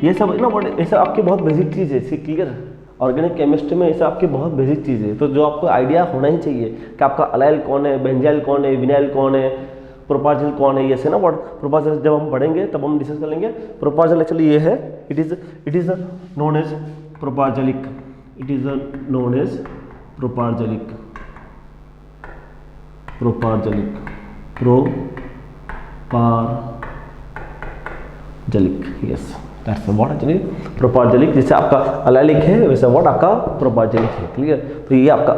ये सब ना वर्ड, ये सब आपकी बहुत बेसिक चीज़ है, सी क्लियर। ऑर्गेनिक केमिस्ट्री में ये सब आपकी बहुत बेसिक चीज़ है, तो जो आपको आइडिया होना ही चाहिए कि आपका अलाइल कौन है, बेंजाइल कौन है, विनाइल कौन है, प्रोपार्जिल कौन है, ये से ना वर्ड। प्रोपार्जिल जब हम पढ़ेंगे तब हम डिस्कस कर लेंगे। प्रोपार्जिल एक्चुअली ये है, it is known as propargylic, it is known as propargylic, propargylic, propargylic, yes that's what actually propargylic. जैसे आपका अलाइलिक है वैसे व्हाट आपका प्रोपार्जलिक है, क्लियर। तो ये आपका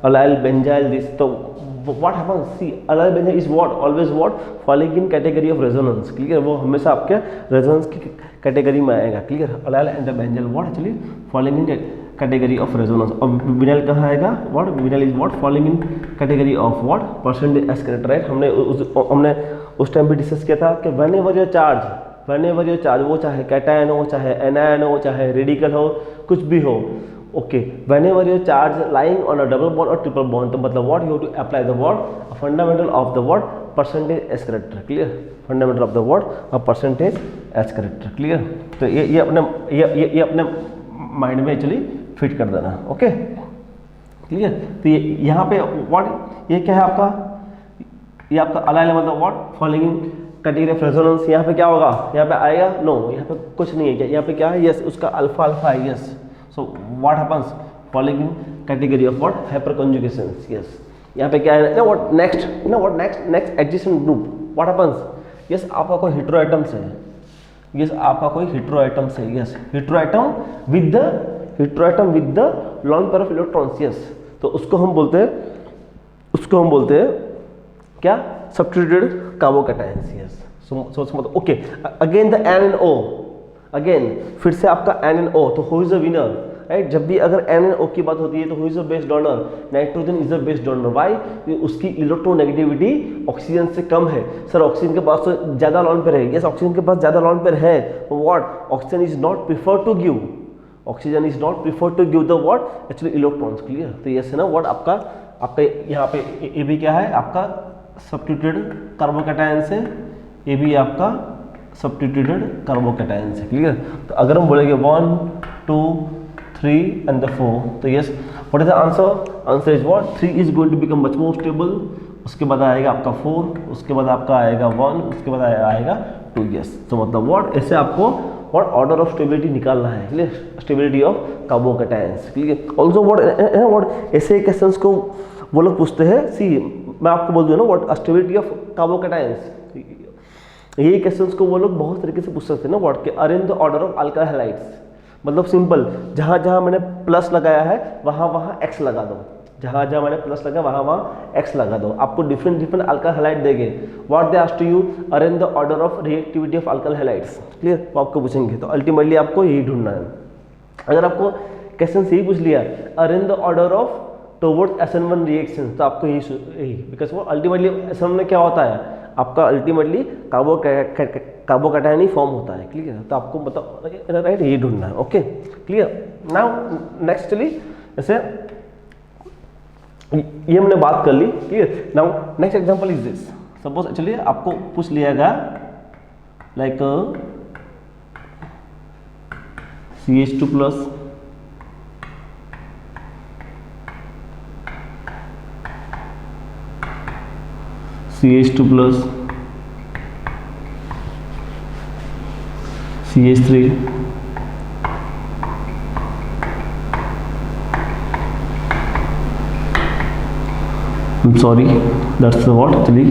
अलाइल बेंजाइल दिस, तो what happens, see allyl benzyl is what always what following in category of resonance, clear. वो हमेशा आपके रेजोनेंस की कैटेगरी में आएगा, clear. Allyl and the benzyl what actually following in category of resonance. और vinyl कहाँ आएगा, what vinyl is what following in category of what percentage s correct, right. हमने उस टाइम भी डिस्कस किया था कि व्हेनेवर योर चार्ज, वो चाहे कैटायन हो, चाहे एनायन हो, चाहे रेडिकल हो, कुछ भी हो, okay, whenever your charge lying on a double bond और ट्रिपल बॉन्ड, तो मतलब what you have to apply the word fundamental of the word percentage s character, clear. Fundamental of the word of percentage s character, clear. तो ये अपने mind में actually fit कर देना, okay, clear. तो ये यहाँ पे व्हाट, ये क्या है आपका, ये आपका अलाइल मतलब what following in category of resonance. यहाँ पे क्या होगा, यहाँ पे आएगा नो, यहाँ पे कुछ नहीं है, क्या यहाँ पे क्या है, यस उसका अल्फा है, yes. So what happens following in category of what hyperconjugations, yes. यहाँ पे क्या है ना, what next adjacent group, what happens, yes आपका कोई हेटेरो एटम्स है, यस आपका कोई हेटेरो एटम्स है, yes heteroatom with the lone pair of electrons, yes. तो उसको हम बोलते हैं क्या, substituted carbocations, yes. So okay, again the NNO, again फिर से आपका NNO, तो who is the winner, right. जब भी अगर NNO की बात होती है तो who is the best donor, nitrogen is the best donor, why, उसकी इलेक्ट्रोनेगेटिविटी ऑक्सीजन से कम है। सर ऑक्सीजन के पास तो ज्यादा लॉन पेयर है, यस ऑक्सीजन के पास ज्यादा लॉन पेयर है, तो what oxygen is not prefer to give the what actually electrons, clear. तो यस है ना व्हाट आपका यहाँ पे ये भी क्या है, आपका सब्स्टिट्यूटेड कार्बोकैटायंस है, ये भी आपका सब्स्टिट्यूटेड कार्बोकैटायंस है, क्लियर। तो अगर हम बोलेंगे 1 2 3 एंड द 4, तो yes what is the answer is what 3 is going to become much more stable, उसके बाद आएगा आपका 4, उसके बाद आपका आएगा 1, उसके बाद आएगा 2, यस। तो मतलब व्हाट ऐसे आपको व्हाट ऑर्डर ऑफ स्टेबिलिटी निकालना है, clear, stability of carbocations, clear. Also what ऐसे क्वेश्चंस को वो लोग पूछते हैं, सी मैं आपको बोल दूँ ना व्हाट स्टेबिलिटी ऑफ कार्बोकैटायंस, ये क्वेश्चंस को वो लोग बहुत तरीके से पूछ सकते हैं ना, व्हाट के arrange the order of alkyl halides, मतलब सिंपल, जहाँ जहाँ मैंने प्लस लगाया है वहाँ एक्स लगा दो, जहाँ जहाँ मैंने प्लस लगाया वहाँ एक्स लगा दो, आपको डिफरेंट अल्काइल हैलाइड देंगे। What they ask to you, arrange the order of reactivity of alkyl halides, clear, वो आपको पूछेंगे। तो अल्टीमेटली आपको यही ढूंढना है। अगर आपको क्वेश्चन यही पूछ लिया, arrange the order of towards SN1 reaction, तो आपको यही बिकॉज वो अल्टीमेटली SN1 में क्या होता है, आपका अल्टीमेटली कार्बोकैटायन ही फॉर्म होता है, क्लियर। तो आपको बताओ, राइट, यही ढूंढना है, ओके, क्लियर। नाउ नेक्स्ट चलिए, जैसे ये हमने बात कर ली, clear. Now next example is this, suppose चलिए आपको पूछ लिया गया like CH2 plus CH2 plus CH3 sorry that's what actually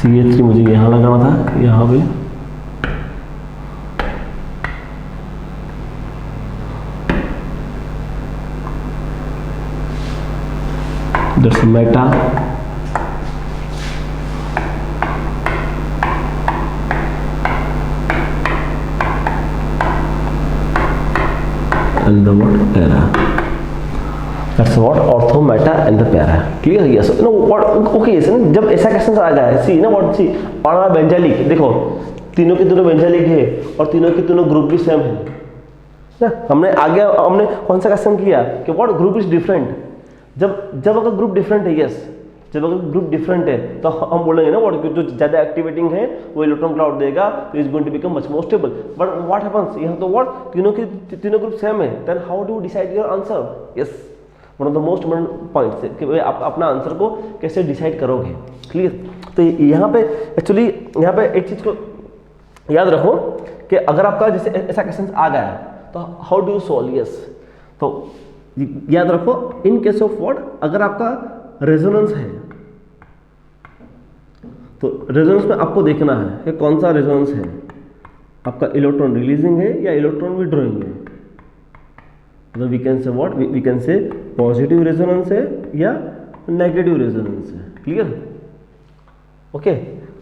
CH3 मुझे यहाँ लगाना था, यहाँ पे that's meta and the what para, that's what ortho meta and the para, clear, yes no what okay yes जब ऐसा क्वेश्चन आ गया है, सी ना व्हाट सी और बेंजालिक, देखो तीनों के तीनों बेंजालिक है और तीनों के तीनों ग्रुप भी सेम है ना। हमने कौन सा क्वेश्चन किया कि व्हाट ग्रुप इज डिफरेंट, जब अगर ग्रुप डिफरेंट है, यस जब अगर ग्रुप डिफरेंट है तो हम बोलेंगे ना व्हाट जो ज़्यादा एक्टिवेटिंग है वो इलेक्ट्रॉन क्लाउड देगा, तो is going to become much more stable. But what happens, यहाँ तो व्हाट तीनों ग्रुप सेम है, then how do decide your answer? Yes, one of the most important points है कि आप अपना आंसर को कैसे डिसाइड करोगे। क्लियर? तो यहाँ पे एक्चुअली यहाँ पे एक चीज़ को याद रखो कि अगर आपका जैसे ऐसा क्वेश्चन आ गया तो how do you solve? Yes, तो याद रखो इन केस ऑफ व्हाट, अगर आपका रेजोनेंस है तो रेजोनेंस में आपको देखना है कि कौन सा रेजोनेंस है, आपका इलेक्ट्रॉन रिलीजिंग है या इलेक्ट्रॉन विड्रॉइंग है। तो we can say what, we can say positive resonance है या नेगेटिव रेजोनेंस है। क्लियर? ओके,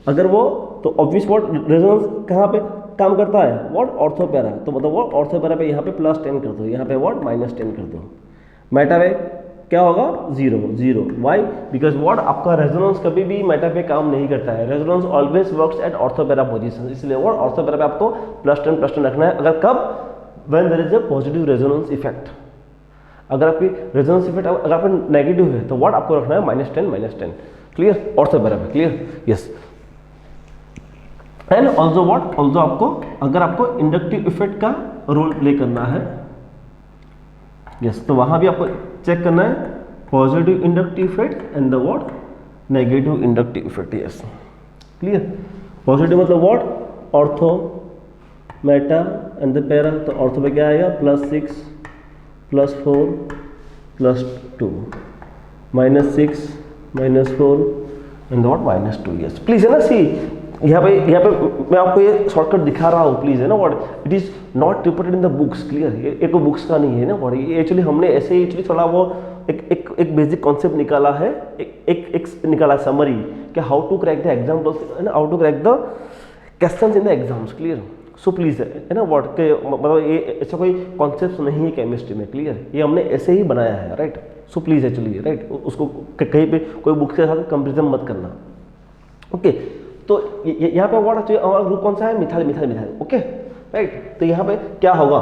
अगर वो तो ऑब्वियस व्हाट रेजोनेंस कहाँ पे काम करता है? व्हाट ऑर्थो पैरा, तो मतलब वो ऑर्थो पैरा पे यहाँ पे +10 कर दो, यहाँ पे व्हाट -10 कर दो। मेटा पे क्या होगा? 0 0। वाई? बिकॉज व्हाट आपका रेजोनेंस कभी भी मेटा पे काम नहीं करता है, resonance always works at ortho para position, इसलिए व्हाट ऑर्थो पैरा पे आपको +10 रखना है। अगर कब? When there is a positive resonance effect. अगर आपकी रेजोनेंस इफेक्ट अगर आप नेगेटिव है तो व्हाट आपको रखना है? -10। क्लियर? ऑर्थो पैरा पे। Clear? Yes. And also what, also आपको अगर आपको इंडक्टिव इफेक्ट का रोल प्ले करना है, यस, तो वहां भी आपको चेक करना है positive inductive effect and the what negative inductive effect. Yes, clear? Positive मतलब what? Ortho, meta and the para. तो ऑर्थो पे क्या आएगा? +6 +4 +2 -6 -4 एंड व्हाट -2। यस, प्लीज है ना, सी यहाँ पे मैं आपको ये शॉर्टकट दिखा रहा हूँ, प्लीज है ना what, it is not reported in the books. Clear? ये कोई बुक्स का नहीं है ना व्हाट, ये एक्चुअली हमने ऐसे ही एक्चुअली थोड़ा वो एक बेसिक कॉन्सेप्ट निकाला है, एक निकाला समरी कि how to crack the examples है ना, how to crack the questions in the exams. Clear? So please है ना व्हाट के मतलब ये ऐसा कोई कॉन्सेप्ट नहीं है केमिस्ट्री में। क्लियर? ये हमने ऐसे ही बनाया है, right? So please actually, right, उसको कहीं पे कोई बुक के साथ कंपेरिजन मत करना। ओके, तो यहाँ पे व्हाट चाहिए, हमारा ग्रुप कौन सा है? Methyl methyl methyl. Okay, right? तो यहाँ पे क्या होगा?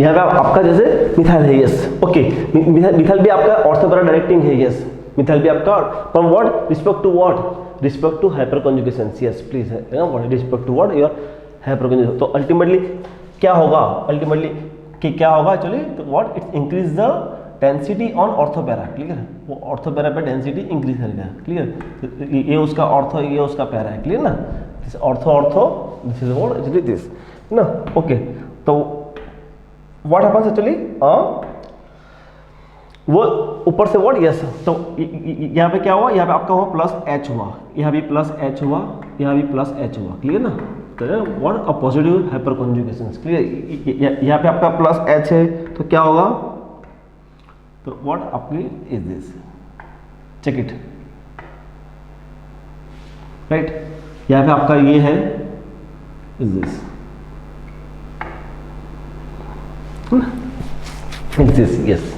यहाँ पे आपका जैसे मिथाइल है, यस, ओके, मिथाइल भी आपका ऑर्थो पैरा डायरेक्टिंग है, यस, मिथाइल भी आपका from what respect to what, respect to hyper conjugation. Yes please है ना what respect to what your hyperconjugation. तो अल्टीमेटली क्या होगा? अल्टीमेटली कि क्या होगा एक्चुअली? तो what it increase the density on ortho para. Clear? वो ऑर्थो पैरा पे डेंसिटी इंक्रीज करेगा। क्लियर? तो ये उसका ऑर्थो, ये उसका पैरा है। क्लियर ना? This ortho ortho, this is what actually this ना। ओके, तो व्हाट हैपेंस एक्चुअली वो ऊपर से व्हाट, यस, तो यहाँ पे क्या हुआ? यहाँ पे आपका हुआ +H हुआ, यहाँ भी +H हुआ, यहाँ भी +H हुआ। क्लियर ना? तो what a positive hyper conjugation. Clear? यहाँ पे आपका +H है तो क्या होगा? तो व्हाट आपकी is this, check it, right? यहाँ पे आपका ये है इज दिस, यस,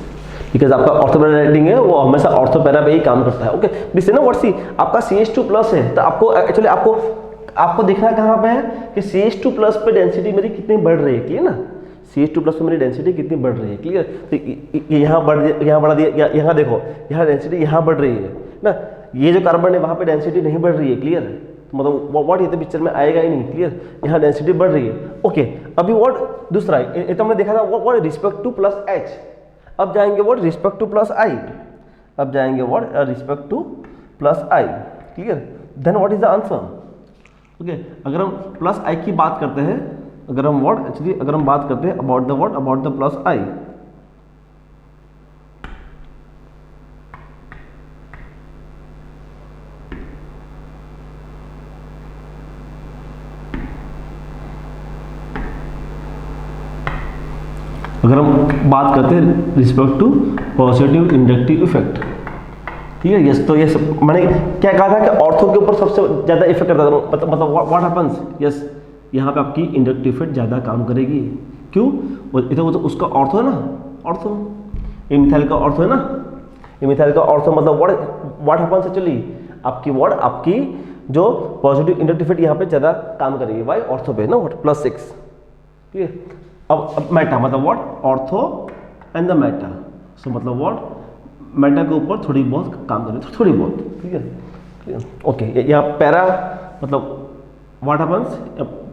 बिकॉज आपका ऑर्थो पैरा डायरेक्टिंग है, वो हमेशा ऑर्थो पैरा पे ही काम करता है। ओके, दिस है ना व्हाट, सी आपका CH2+ है तो आपको एक्चुअली आपको देखना कहाँ पे है कि CH2+ पे डेंसिटी मेरी कितनी बढ़ रही है। क्लियर ना? CH2+ पे मेरी डेंसिटी कितनी बढ़ रही है। क्लियर? तो यहाँ बढ़ा दिया, यहाँ देखो, यहाँ डेंसिटी यहाँ बढ़ रही है ना, ये जो कार्बन है वहाँ पे डेंसिटी नहीं बढ़ रही है। क्लियर? तो मतलब व्हाट ये तो पिक्चर में आएगा ही नहीं। क्लियर? यहाँ डेंसिटी बढ़ रही है। ओके, अभी व्हाट दूसरा ये तो हमने देखा था व्हाट रिस्पेक्ट टू +H। अब जाएंगे व्हाट रिस्पेक्ट टू +I, अब जाएंगे what respect to +I। Clear? Then what is the answer? Okay, अगर हम +I की बात करते हैं, अगर हम व्हाट एक्चुअली अगर हम बात करते हैं about the what, about the +I, अगर हम बात करते हैं respect to positive inductive effect. ठीक है, यस, तो ये मैंने क्या कहा था कि ऑर्थो के ऊपर सबसे ज़्यादा इफेक्ट करता था, मतलब व्हाट हैपेंस, यस, यहाँ पे आपकी इंडक्टिव इफेक्ट ज़्यादा काम करेगी। क्यों? ये तो उसका ऑर्थो है ना, ऑर्थो, ये मिथाइल का ऑर्थो है ना, ये मिथाइल का ऑर्थो, मतलब व्हाट हैपेंस एक्चुअली आपकी व्हाट आपकी जो पॉजिटिव इंटरफिट यहाँ पे ज़्यादा काम करेगी, वाई ऑर्थो पे ना व्हाट +6, क्लियर। अब मेटा मतलब what ortho and the meta, so मतलब व्हाट मेटा के ऊपर थोड़ी बहुत काम करेगी, थोड़ी बहुत, क्लियर। ओके, यहाँ पैरा मतलब व्हाट हैपेंस,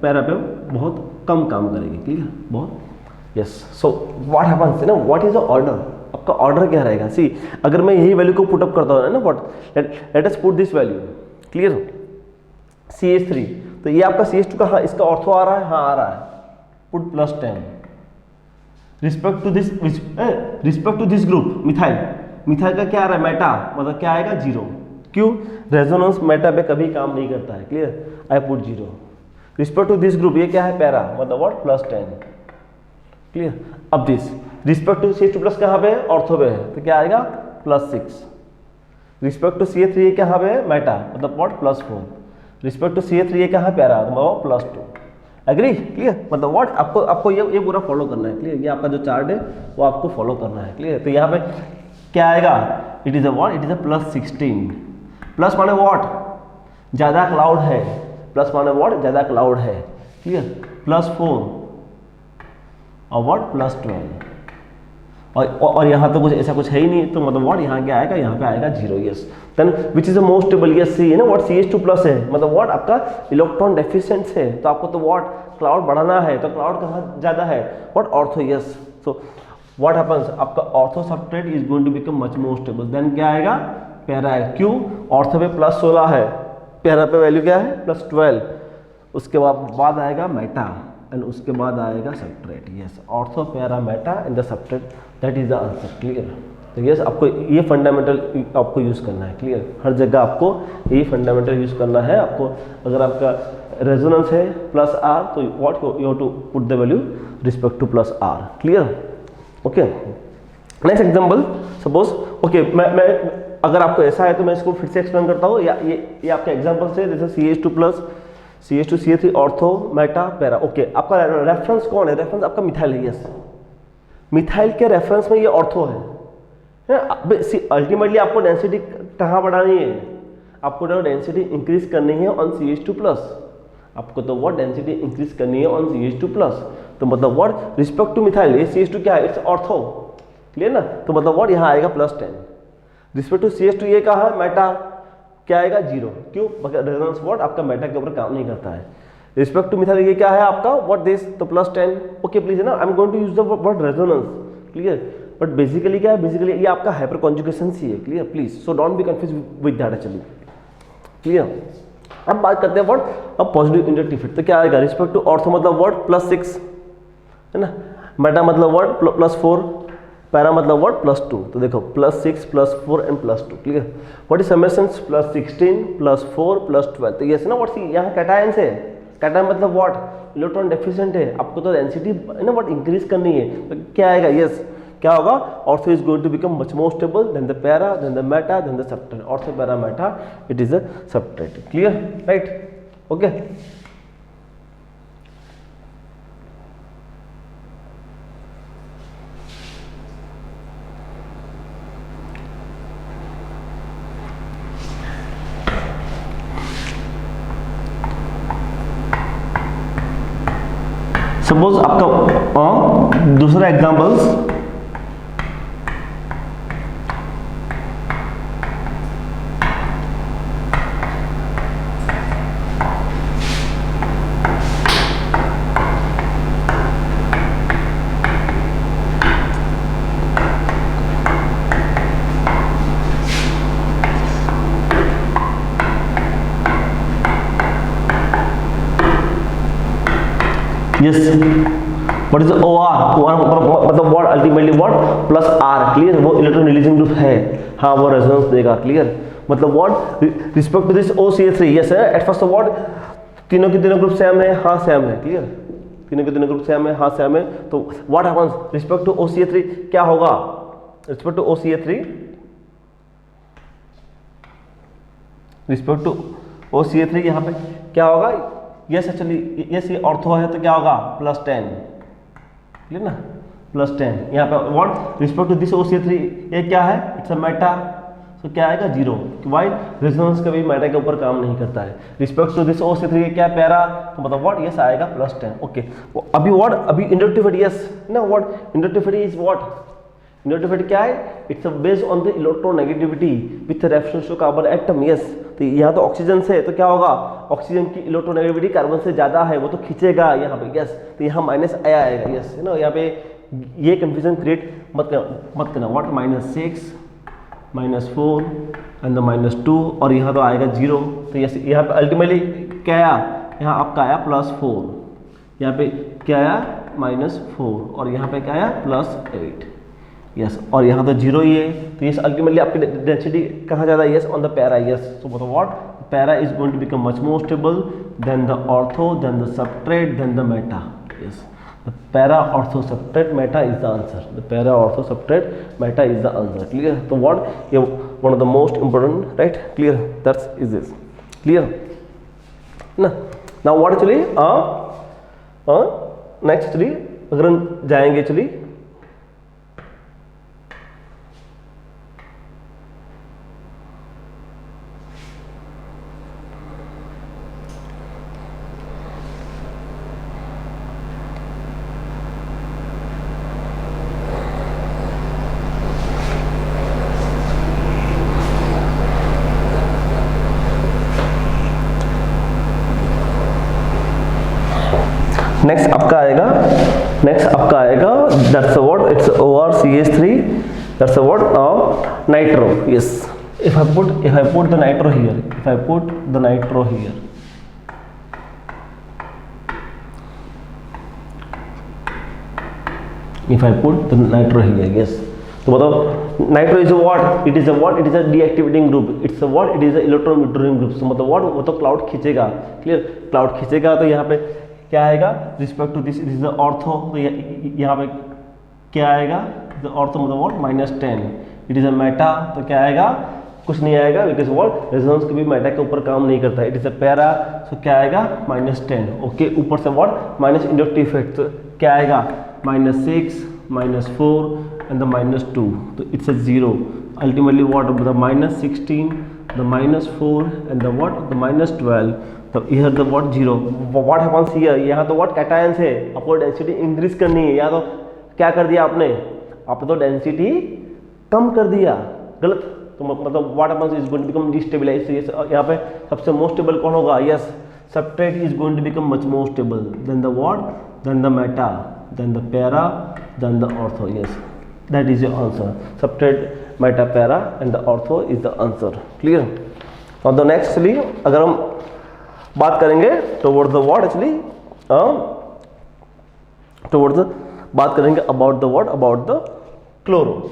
पैरा पे बहुत कम काम करेगी, क्लियर, बहुत, यस। सो व्हाट हैपेंस ना, व्हाट इज द ऑर्डर, आपका ऑर्डर क्या रहेगा। सी अगर मैं यही वैल्यू को पुट अप करता हूँ ना, what let us put this value, clear, CH3, तो ये आपका CH2 का, हाँ इसका ऑर्थो आ रहा है, हाँ आ रहा है, put +10 respect to this group methyl, methyl का क्या आ रहा है मेटा, मतलब क्या आएगा 0, क्यों, रेजोनेंस मेटा पे कभी काम नहीं करता है, clear, I put 0 respect to this group, ये क्या है पैरा, मतलब व्हाट +10, क्लियर। अब दिस रिस्पेक्ट टू CH2+ कहाँ पे है, ऑर्थो पे है, तो क्या आएगा +6 रिस्पेक्ट टू CH3 ये कहाँ पे है मेटा, मतलब व्हाट +4 रिस्पेक्ट टू CH3 ये कहाँ पैरा, मतलब +2, एग्री, क्लियर। मतलब व्हाट आपको ये पूरा फॉलो करना है, क्लियर, ये आपका जो चार्ट है वो आपको फॉलो करना है, क्लियर। तो यहाँ पे क्या आएगा, it is a what, it is a +16, plus माने व्हाट ज़्यादा क्लाउड है, प्लस माने व्हाट ज़्यादा क्लाउड है, क्लियर, +4 और व्हाट +12, और यहाँ तो कुछ ऐसा कुछ है ही नहीं, तो मतलब व्हाट यहाँ क्या आएगा, यहाँ पे आएगा 0, yes. Then which is the most stable, yes see है ना, व्हाट CH2+ है, मतलब व्हाट आपका इलेक्ट्रॉन डेफिशिएंट है, तो आपको तो व्हाट क्लाउड बढ़ाना है, तो क्लाउड कहाँ ज़्यादा है, what ortho, yes. So what happens, आपका ortho substrate is going to become much more stable than क्या आएगा पैरा है, क्यों, ऑर्थो पे +16 है, पैरा पे वैल्यू क्या है +12, उसके बाद आएगा मेटा एंड उसके बाद आएगा substrate, yes, ortho para meta and the substrate, that is the answer, clear. तो यस आपको ये फंडामेंटल आपको यूज़ करना है, क्लियर, हर जगह आपको ये फंडामेंटल यूज़ करना है। आपको अगर आपका रेजोनेंस है +R तो what you have to put the value respect to +R, clear, okay. Next example, suppose okay मैं अगर आपको ऐसा है तो मैं इसको फिर से एक्सप्लेन करता हूँ, या ये आपके एग्जांपल्स है, जैसे CH2+, CH2 CH3 ortho meta para, okay. आपका रेफरेंस कौन है, रेफरेंस आपका मिथाइल है, यस, मिथाइल के रेफरेंस में ये ऑर्थो है। अल्टीमेटली आपको डेंसिटी कहाँ बढ़ानी है, आपको तो डेंसिटी इंक्रीज करनी है ऑन CH2+, आपको तो व्हाट डेंसिटी इंक्रीज करनी है ऑन CH2+, तो मतलब व्हाट रिस्पेक्ट टू मिथाइल, ये CH2 क्या है, इट्स ऑर्थो, क्लियर ना, तो मतलब व्हाट यहाँ आएगा +10 रिस्पेक्ट टू CH2 ये कहा है मेटा, क्या आएगा 0, क्यों, रेजोनेंस व्हाट आपका मेटा के ऊपर काम नहीं करता है। रिस्पेक्ट टू मिथाइल ये क्या है आपका व्हाट दिस, तो +10, ओके प्लीज है ना, I am going to use the word resonance, clear, but basically क्या है, बेसिकली ये आपका हाइपर कॉन्जुगेशन सी है, clear, please, so don't be confuse with that actually, clear. अब बात करते हैं व्हाट, अब पॉजिटिव इंटरफिट, तो क्या आएगा रिस्पेक्ट टू ऑर्थो मतलब व्हाट +6 है ना, मेटा मतलब व्हाट +4, पैरा मतलब व्हाट +2, तो देखो +6 +4 and +2, clear. What is summations +16 +4 +12, तो यस ना व्हाट सी यहाँ कैटायंस है, कैटायन मतलब व्हाट इलेक्ट्रॉन डेफिशिएंट है, आपको तो डेंसिटी ना व्हाट इंक्रीज करनी है, तो क्या आएगा, यस क्या होगा, ortho is going to become much more stable then the para then the meta then the substrate, ortho para meta it is the substrate, clear, right, okay. Suppose आपका दूसरा examples, yes what is OR मतलब what ultimately what +R, clear, वो electron releasing group है, हाँ वो resonance देगा, clear, मतलब what respect to this OCH3, yes है एट फर्स्ट व्हाट तीनों के तीनों ग्रुप सेम है, हाँ सेम है, क्लियर, तीनों के तीनों ग्रुप सेम है, हाँ सेम है, तो what happens respect to OCH3 क्या होगा, रिस्पेक्ट टू OCH3 यहाँ पे क्या होगा, यस एक्चुअली यस ये ऑर्थो है तो क्या होगा +10, क्लियर ना, +10 यहाँ पे what respect to this OCH3 ये क्या है, इट्स अ मेटा, तो क्या आएगा 0। वाई रेजोनेंस कभी मैटर के ऊपर काम नहीं करता है। रिस्पेक्ट टू दिस O3 क्या पैरा, तो मतलब व्हाट यस आएगा +10। ओके अभी व्हाट, अभी इंडक्टिविटी यस ना, what inductivity is what, inductivity क्या है, it's based on the electronegativity with reference to carbon atom. Yes तो यहाँ तो ऑक्सीजन से तो क्या होगा, ऑक्सीजन की इलेक्ट्रोनेगेटिविटी कार्बन से ज्यादा है, वो तो खींचेगा यहाँ पे। यस तो यहाँ माइनस आएगा। यस है ना, यहाँ पे ये कंफ्यूजन क्रिएट मत करना। व्हाट -6 -4 एंड द -2 और यहाँ तो आएगा 0। तो यस यहाँ पे अल्टीमेटली क्या आया, यहाँ आपका आया +4, यहाँ पे क्या आया -4 और यहाँ पे क्या आया +8। यस और यहाँ तो 0 ही है। तो यस अल्टीमेटली आपकी डेंसिटी कहाँ ज़्यादा है, yes on the para. Yes so मतलब what, para is going to become much more stable then the ortho then the substrate than the meta. Yes the para ortho substrate meta is the answer, the para ortho substrate meta is the answer. Clear, तो what ये one of the most important, right, clear, that's is this clear ना। Now what actually next actually अगर हम जाएंगे actually next आपका आएगा that's what, it's OrCH3, that's what nitro. Yes if I put the nitro here, if I put the nitro here, if I put the nitro here, yes, तो मतलब nitro is what, it is a what, it is a deactivating group, it's a what, it is a electron withdrawing group. मतलब what, वो तो cloud खींचेगा। Clear, cloud खींचेगा तो यहाँ पे क्या आएगा, respect to this is the ortho, तो यहाँ पे क्या आएगा, ऑर्थो मतलब what -10। It is a meta, तो क्या आएगा, कुछ नहीं आएगा बिकॉज व्हाट रेजोनेंस कभी मेटा के ऊपर काम नहीं करता है। इट इज अ पैरा, तो क्या आएगा -10। ओके ऊपर से व्हाट माइनस इंडक्टिव इफेक्ट, तो क्या आएगा -6 -4 एंड द -2, तो it's a 0। Ultimately what the -16 the -4 and the what the -12, तो here the what 0। What happens here, यहाँ तो व्हाट कैटायंस है, आपको डेंसिटी इंक्रीज करनी है, यहाँ तो क्या कर दिया आपने तो डेंसिटी कम कर दिया, गलत। तो मतलब what happens is going to become destabilize. यहाँ पे सबसे मोस्ट स्टेबल कौन होगा, yes substrate is going to become much more stable then the what, then the meta, then the para, then the ortho. Yes that is your answer, substrate meta para and the ortho is the answer. Clear, और the nextly अगर हम बात करेंगे towards the what actually towards the बात करेंगे about the what, about the chloro.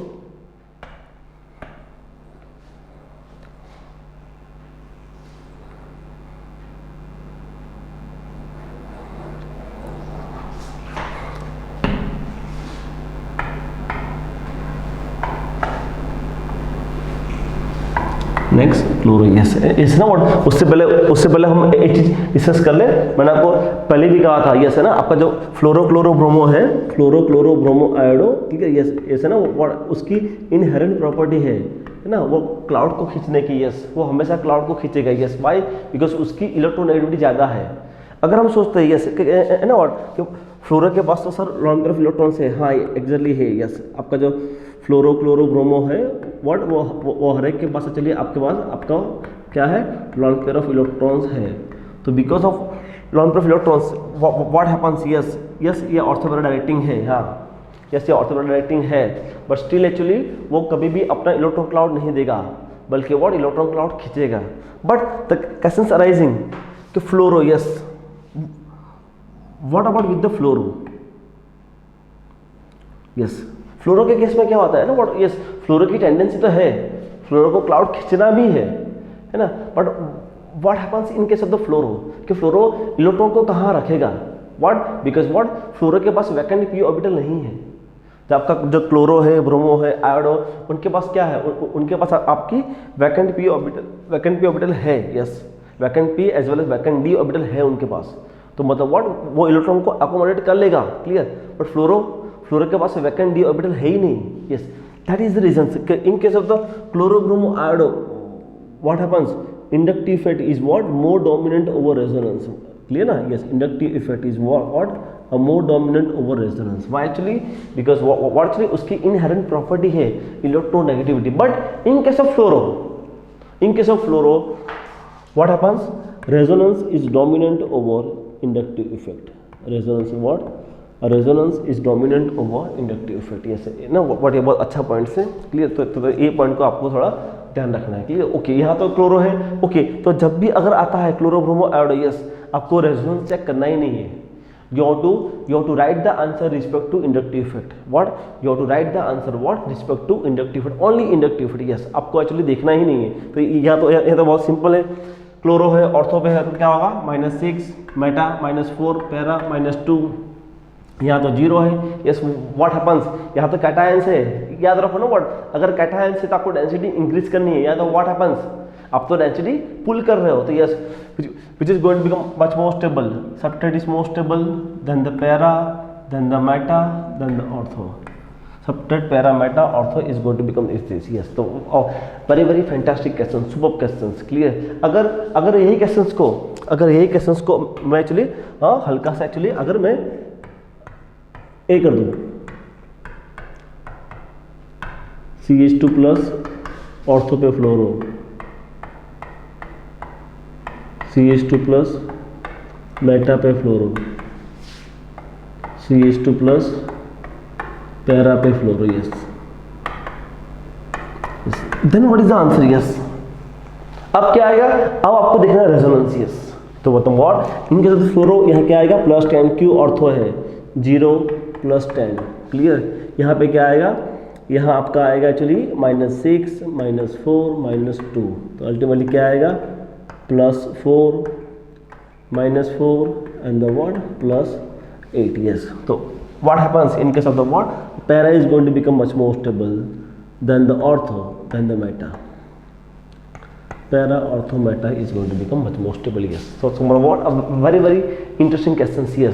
Next chloro. Yes इस ना what, उससे पहले हम एक चीज डिस्कस कर ले। मैंने आपको पहले भी कहा था, यस है ना, आपका जो फ्लोरोक्लोरोब्रोमो है, फ्लोरोक्लोरोब्रोमो आयोडो, ठीक है, यस यस है ना, वो उसकी इनहेरेंट प्रॉपर्टी है ना, वो क्लाउड को खींचने की। यस वो हमेशा क्लाउड को खींचेगा। यस वाई, बिकॉज उसकी इलेक्ट्रोनेगेटिविटी ज़्यादा है। अगर हम सोचते हैं यस है ना व्हाट, फ्लोरो के पास तो sir long pair of electrons है, हाँ एग्जैक्टली है। यस आपका जो फ्लोरोक्लोरोब्रोमो है व्हाट, वो हर एक के पास, चलिए आपके पास आपका क्या है, लॉन्ग पेयर ऑफ इलेक्ट्रॉन्स है। तो because of lone pair of electrons what happens, yes yes ये ऑर्थोपेरा डायरेक्टिंग है, हाँ यस ये ऑर्थोपेरा डायरेक्टिंग है, बट स्टिल एक्चुअली वो कभी भी अपना इलेक्ट्रॉन क्लाउड नहीं देगा, बल्कि व्हाट इलेक्ट्रॉन क्लाउड खींचेगा। बट द क्वेश्चंस अराइजिंग कि fluoro, yes what about with the fluoro. Yes fluoro के केस में क्या होता है ना व्हाट, यस फ्लोरो की टेंडेंसी तो है, फ्लोरो को क्लाउड खींचना भी है ना, but what happens in case of the fluoro, कि फ्लोरो इलेक्ट्रॉन को कहाँ रखेगा, व्हाट, बिकॉज व्हाट फ्लोरो के पास वैकेंट पी ऑर्बिटल नहीं है। जब आपका जो क्लोरो है, ब्रोमो है, आयोडो, उनके पास क्या है, उनके पास आपकी वैकेंट पी ऑर्बिटल है। Yes vacant P as well as vacant D orbital है उनके पास, तो मतलब व्हाट वो इलेक्ट्रॉन को अकोमोडेट कर लेगा। क्लियर, बट फ्लोरो के पास वैकेंट डी ऑर्बिटल है ही नहीं। Yes That is the reason. In case of the chlorobromoiodide, what happens? Inductive effect is what? More dominant over resonance. Clear na? Yes, inductive effect is what? A more dominant over resonance. Why actually? Because what actually उसकी inherent property है electronegativity. But in case of fluoro, what happens? Resonance is dominant over inductive effect. Resonance is what? A resonance is dominant over inductive effect. Yes, ना what ये बहुत अच्छा point से clear. तो ये point को आपको थोड़ा ध्यान रखना है. क्लियर. ओके, यहाँ तो क्लोरो है. ओके, तो जब भी अगर आता है क्लोरोब्रोमोआयोडाइड, यस, आपको रेजोनेंस चेक करना ही नहीं है. You have to write the answer respect to inductive effect. What? You have to write the answer what? Respect to inductive effect. Only inductive effect. Yes, आपको एक्चुअली देखना ही नहीं है. तो यह तो बहुत सिंपल है. क्लोरो है, ऑर्थो पे है, तो क्या होगा? -6, मेटा -4, पैरा -2. यहाँ तो 0 है. Yes, what happens? यहाँ तो कैटायंस है. याद रखो ना, व्हाट, अगर कैटायंस है तो आपको डेंसिटी इंक्रीज करनी है. या तो व्हाट हैपन्स? आप तो डेंसिटी पुल कर रहे हो. तो yes, which is going to become much more stable. Substrate is more stable than the para, then the meta, then the ortho. Substrate, para, meta, ortho is going to become this. Yes, तो very fantastic questions, superb questions. Clear? अगर यही questions को मैं actually हल्का सा actually अगर मैं ए कर दूँ, CH2+ ऑर्थो पे फ्लोरो, CH2+ मेटा पे फ्लोरो, CH2+ पैरा पे fluoro. Yes, then what is the answer? Yes, अब क्या आएगा? अब आपको देखना है रेजोनेंस. यस, तो बताओ व्हाट इन केस ऑफ फ्लोरो, यहाँ क्या आएगा? +10. क्यू ऑर्थो है 0 + 10. क्लियर. यहाँ पे क्या आएगा? यहाँ आपका आएगा एक्चुअली -6, -4, -2. तो अल्टीमेटली क्या आएगा? +4, -4 and the what? +8. Yes. So what happens in case of the what? Para is going to become much more stable than the ortho, than the meta. Para, ortho, meta is going to become much more stable. Yes. So what? A very interesting questions. Yes.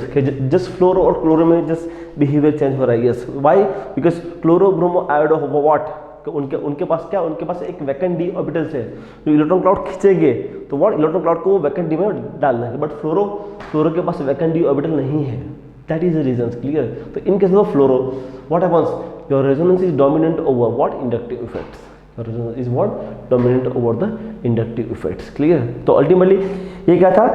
Just fluoro और chloro में just behavior change हो रहा है. Yes. Why? Because chlorobromoiodide of what? उनके पास क्या? उनके पास एक vacant D orbitals है जो इलेक्ट्रॉन क्लाउड खींचेंगे. तो व्हाट? इलेक्ट्रॉन क्लाउड को वैकेंट डी में डालना है. बट फ्लोरो के पास वैकेंट डी ऑर्बिटल नहीं है. That is the reason. Clear. तो in case of fluoro what happens? Your resonance is dominant over what? Inductive effects. Your resonance is what? Dominant over the inductive effects. Clear. तो ultimately ये क्या था?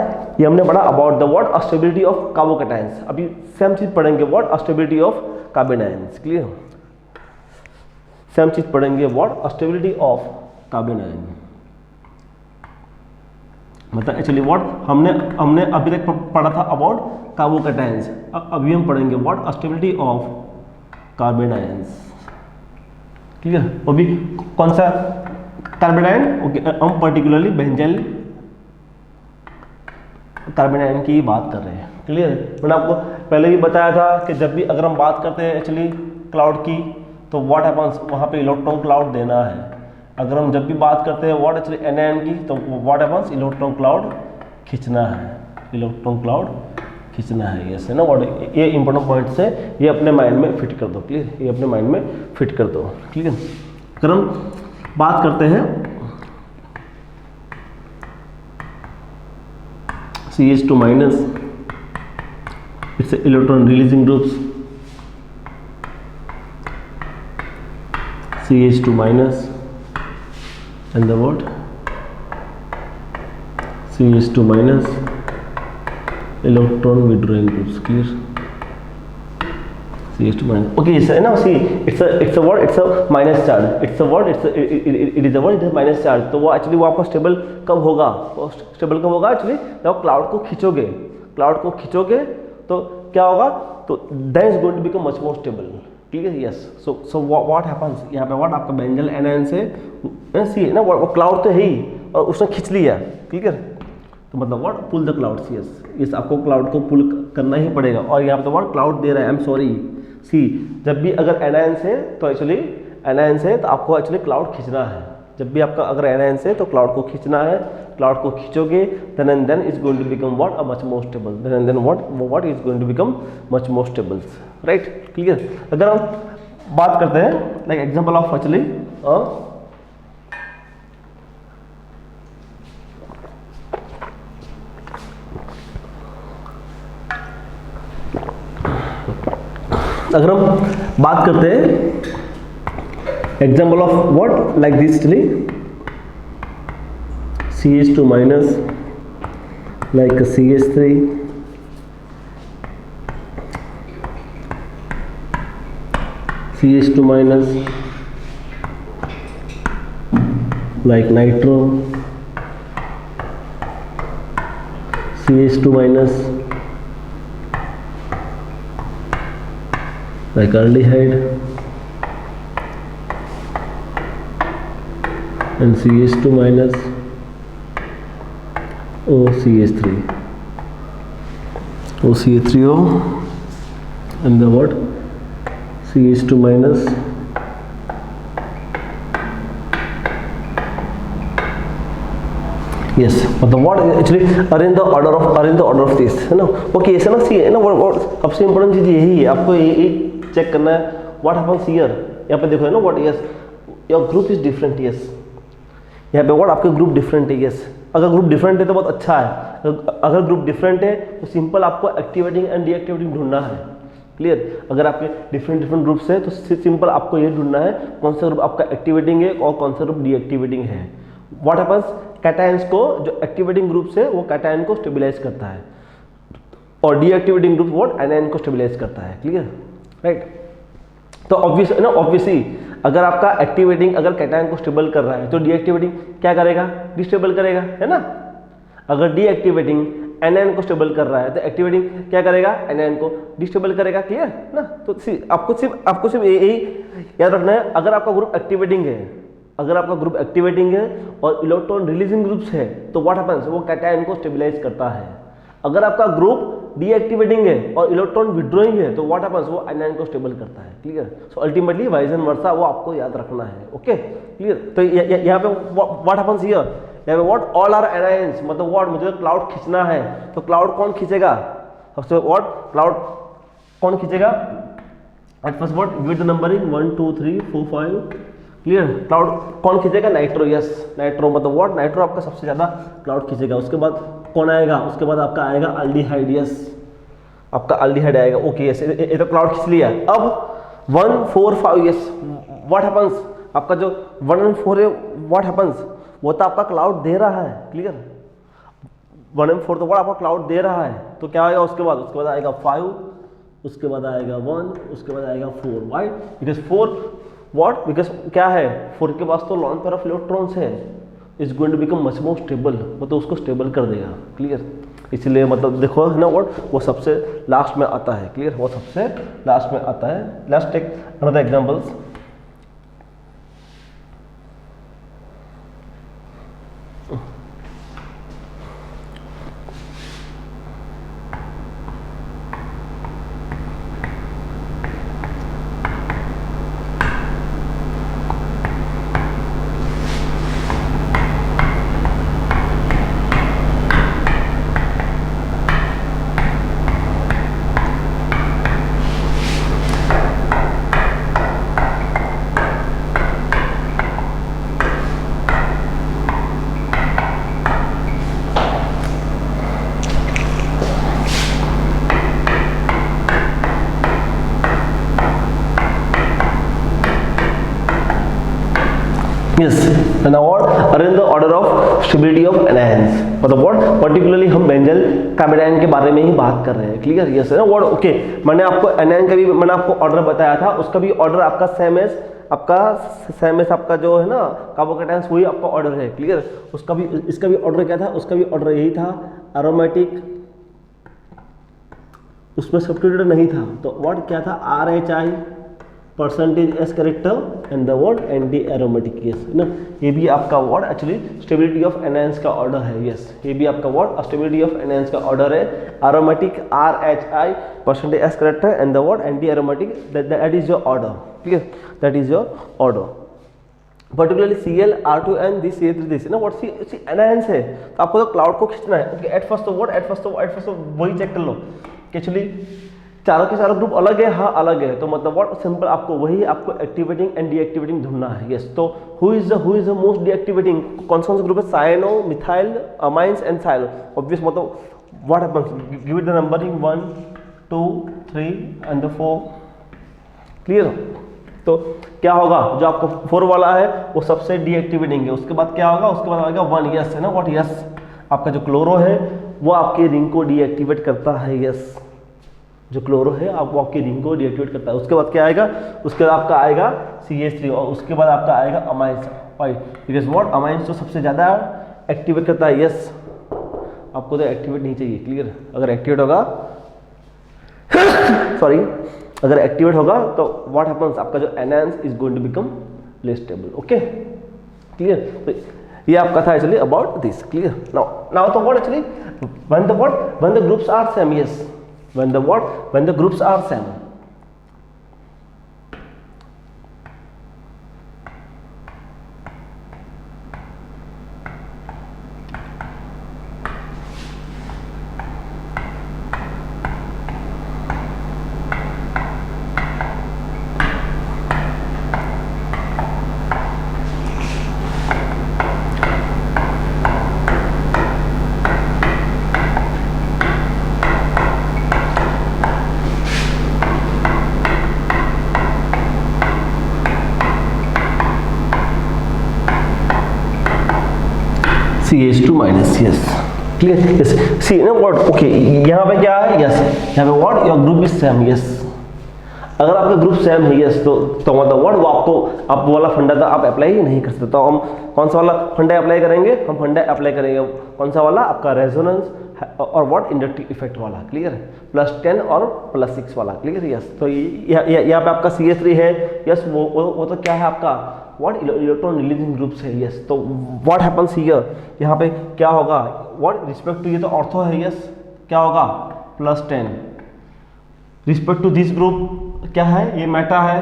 ये हमने पढ़ा about the what? Stability of carbocations. अभी same चीज पढ़ेंगे what? Stability of carbanions. Clear. Same चीज पढ़ेंगे what? Stability of carbon ion. मतलब एक्चुअली व्हाट हमने अभी तक पढ़ा था अबाउट कार्बोकैटायंस. अभी हम पढ़ेंगे what? Stability of carbon ions. Clear. वो भी कौन सा कार्बन आयन? ओके, हम पर्टिकुलरली बेंजाइल कार्बन आयन की बात कर रहे हैं. क्लियर. मैंने आपको पहले भी बताया था कि जब भी अगर हम बात करते हैं एक्चुअली क्लाउड की, तो व्हाट हैपेंस? वहाँ पे इलेक्ट्रॉन क्लाउड देना है. अगर हम जब भी बात करते हैं व्हाट एक्चुअली एनायन की, तो व्हाट हैपेंस? इलेक्ट्रॉन क्लाउड खींचना है. इलेक्ट्रॉन क्लाउड खींचना है. यस, है ना. व्हाट? ये इंपॉर्टेंट पॉइंट्स है. ये अपने माइंड में फिट कर दो. क्लियर. ये अपने माइंड में फिट कर दो. क्लियर. अगर हम बात करते हैं CH2-, it's electron releasing groups. CH2- and the what? CH2- electron withdrawing groups. Clear. CH2-. Okay, so now see, it's a what? It's a minus charge. It's a what? It is a what? It is a minus charge. तो वो actually वो आपका stable कब होगा? Stable कब होगा actually? जब cloud को खींचोगे तो क्या होगा? तो then is going to become much more stable. ठीक है. यस. So what happens? यहाँ पे व्हाट? आपका बेंजल एनायन से सी है ना, वो क्लाउड तो है ही और उसने खींच लिया. क्लियर. तो मतलब what? Pull the clouds. Yes, आपको क्लाउड को पुल करना ही पड़ेगा. और यहाँ पे तो व्हाट? क्लाउड दे रहा है. I am sorry. सी, जब भी अगर एनायन से, तो एक्चुअली एनायन से तो आपको एक्चुअली क्लाउड खींचना है. जब भी आपका अगर एनायन से तो क्लाउड को खींचना है. क्लाउड को खींचोगे then is going to become what? A much more stable. Then what is going to become much more stable. Right. Clear. अगर हम बात करते हैं लाइक एग्जांपल ऑफ एक्चुअली अगर हम बात करते हैं example of what like this चली CH2 minus like CH3 CH2 minus like nitro CH2 minus like aldehyde and CH2 minus OCH3 OCH3O and the what CH2 minus yes मतलब what actually arrange the order of this है ना okay ऐसा ना सी है ना what सबसे important चीज यही है आपको ये चेक करना है what happens here यहाँ पे देखो है ना what yes your group is different yes यहाँ पे what आपके ग्रुप डिफरेंट है yes अगर ग्रुप डिफरेंट है तो बहुत अच्छा है अगर ग्रुप डिफरेंट है तो सिंपल आपको एक्टिवेटिंग एंड डीएक्टिवेटिंग ढूंढना है क्लियर अगर आपके डिफरेंट ग्रुप्स है तो सिंपल आपको ये ढूंढना है कौन सा ग्रुप आपका एक्टिवेटिंग है और कौन सा ग्रुप डीएक्टिवेटिंग है व्हाट हैपेंस कैटायंस को जो एक्टिवेटिंग ग्रुप्स है वो कैटायन को स्टेबलाइज करता है और डीएक्टिवेटिंग ग्रुप व्हाट एनायन को स्टेबलाइज करता है क्लियर राइट तो ऑब्वियसली अगर आपका एक्टिवेटिंग अगर कैटायन को स्टेबल कर रहा है तो डीएक्टिवेटिंग क्या करेगा डिस्टेबल करेगा है ना अगर डीएक्टिवेटिंग एनायन को स्टेबल कर रहा है तो एक्टिवेटिंग क्या करेगा एनायन को डिस्टेबल करेगा क्लियर ना तो आपको सिर्फ यही याद रखना है अगर आपका ग्रुप एक्टिवेटिंग है अगर आपका ग्रुप एक्टिवेटिंग है और इलेक्ट्रॉन रिलीजिंग ग्रुप्स है तो व्हाट हैपेंस वो कैटायन को स्टेबलाइज करता है अगर आपका ग्रुप डीएक्टिवेटिंग है और इलेक्ट्रॉन विड्रॉइंग है तो व्हाट हैपेंस वो एनायन को स्टेबल करता है clear so ultimately vice and versa वो आपको याद रखना है ओके क्लियर तो यहाँ पे व्हाट हैपेंस हियर यहाँ पे व्हाट ऑल आर एनायंस मतलब व्हाट मुझे क्लाउड खींचना है तो क्लाउड कौन खींचेगा सबसे व्हाट क्लाउड कौन खींचेगा eight first what give the numbering 1 2 3 4 5 clear cloud कौन खींचेगा नाइट्रो यस नाइट्रो मतलब व्हाट नाइट्रो आपका सबसे ज्यादा क्लाउड खींचेगा उसके बाद कौन आएगा उसके बाद आपका आएगा अल्डिहाइड यस आपका अल्डिहाइड आएगा ओके यस ये तो क्लाउड खींच लिया अब 1 4 5 यस व्हाट हैपेंस आपका जो 1 और 4 है व्हाट हैपेंस वो तो आपका क्लाउड दे रहा है क्लियर 1 और 4 तो व्हाट आपका क्लाउड दे रहा है तो क्या आएगा उसके बाद आएगा 5 उसके बाद आएगा 1 उसके बाद आएगा 4 व्हाई बिकॉज 4 व्हाट बिकॉज क्या है 4 के पास तो लॉन पेयर ऑफ इलेक्ट्रॉन्स है is going to become much more stable मतलब उसको स्टेबल कर देगा क्लियर इसलिए मतलब देखो है ना वो सबसे लास्ट में आता है क्लियर वो सबसे लास्ट में आता है let's take another examples yes and what arrange the order of stability of anions मतलब what particularly हम बेंजल कैटायन के बारे में ही बात कर रहे हैं क्लियर यस है ना what ओके मैंने आपको एनायन का भी मैंने आपको ऑर्डर बताया था उसका भी ऑर्डर आपका सेम एज आपका जो है ना कार्बोकैटायंस वही आपका ऑर्डर है क्लियर उसका भी इसका भी ऑर्डर क्या था उसका भी ऑर्डर यही था एरोमेटिक उसमें सब्स्टिट्यूट नहीं था तो व्हाट क्या था RHI percentage s character and the word anti aromatic yes ना ये भी आपका word actually stability of anions का ऑर्डर है यस ये भी आपका वर्ड स्टेबिलिटी ऑफ एनायंस का ऑर्डर है aromatic RHI percentage s character and the word anti aromatic that is your order clear that is your order particularly Cl R2N this C3 this ना what C anions है तो आपको तो cloud को खींचना है ओके एट फर्स्ट तो what at first वही चेक कर लो कि एक्चुअली चारों के चारों ग्रुप अलग है, हाँ अलग है, तो मतलब व्हाट सिंपल आपको वही आपको एक्टिवेटिंग एंड डीएक्टिवेटिंग ढूंढना है। यस, तो who is the most deactivating, कौन सा ग्रुप है, साइनो, मिथाइल, अमाइंस एंड साइलो। ऑब्वियस मतलब what happens, give it the numbering 1 2 3 and 4, clear. तो क्या होगा, जो आपका 4 वाला है वो सबसे डीएक्टिवेटिंग है, उसके बाद क्या होगा, उसके बाद आएगा 1, यस है ना, व्हाट, यस आपका जो क्लोरो है वो आपके रिंग को डीएक्टिवेट करता है। यस, जो क्लोरो है वो आपकी रिंग को डीएक्टिवेट करता है। उसके बाद क्या आएगा, उसके बाद आपका आएगा CH3 और उसके बाद आपका आएगा अमाइंस। बिकॉज व्हाट, अमाइंस तो सबसे ज़्यादा एक्टिवेट करता है। यस, आपको तो एक्टिवेट नहीं चाहिए, क्लियर। अगर एक्टिवेट होगा सॉरी, अगर एक्टिवेट होगा तो व्हाट हैपेंस, आपका जो enhance is going to become less stable. Okay, clear. तो ये आपका था actually about this, clear. Now तो what actually when the groups are same, yes when the groups are same, CH2 minus, yes clear. Yes, see ना what, okay यहाँ पे क्या है, यस यहाँ पे what, your group is same. Yes, अगर आपका ग्रुप सेम है, यस तो मतलब व्हाट, वो आपको आप वाला फंडा था आप अप्लाई ही नहीं कर सकते। तो हम कौन सा वाला फंडा अप्लाई करेंगे, हम फंडा अप्लाई करेंगे कौन सा वाला, आपका रेजोनेंस और व्हाट, इंडक्टिव इफेक्ट वाला, क्लियर है, +10 और +6 वाला, क्लियर। यस, तो यहाँ पे आपका CH3 है, यस वो तो क्या है आपका व्हाट, इलेक्ट्रॉन रिलीजिंग ग्रुप्स है। यस, तो व्हाट हैपेंस हियर, यहाँ पे क्या होगा, व्हाट रिस्पेक्ट टू, ये तो ऑर्थो है, यस क्या होगा +10, रिस्पेक्ट टू दिस ग्रुप क्या है, ये मेटा है,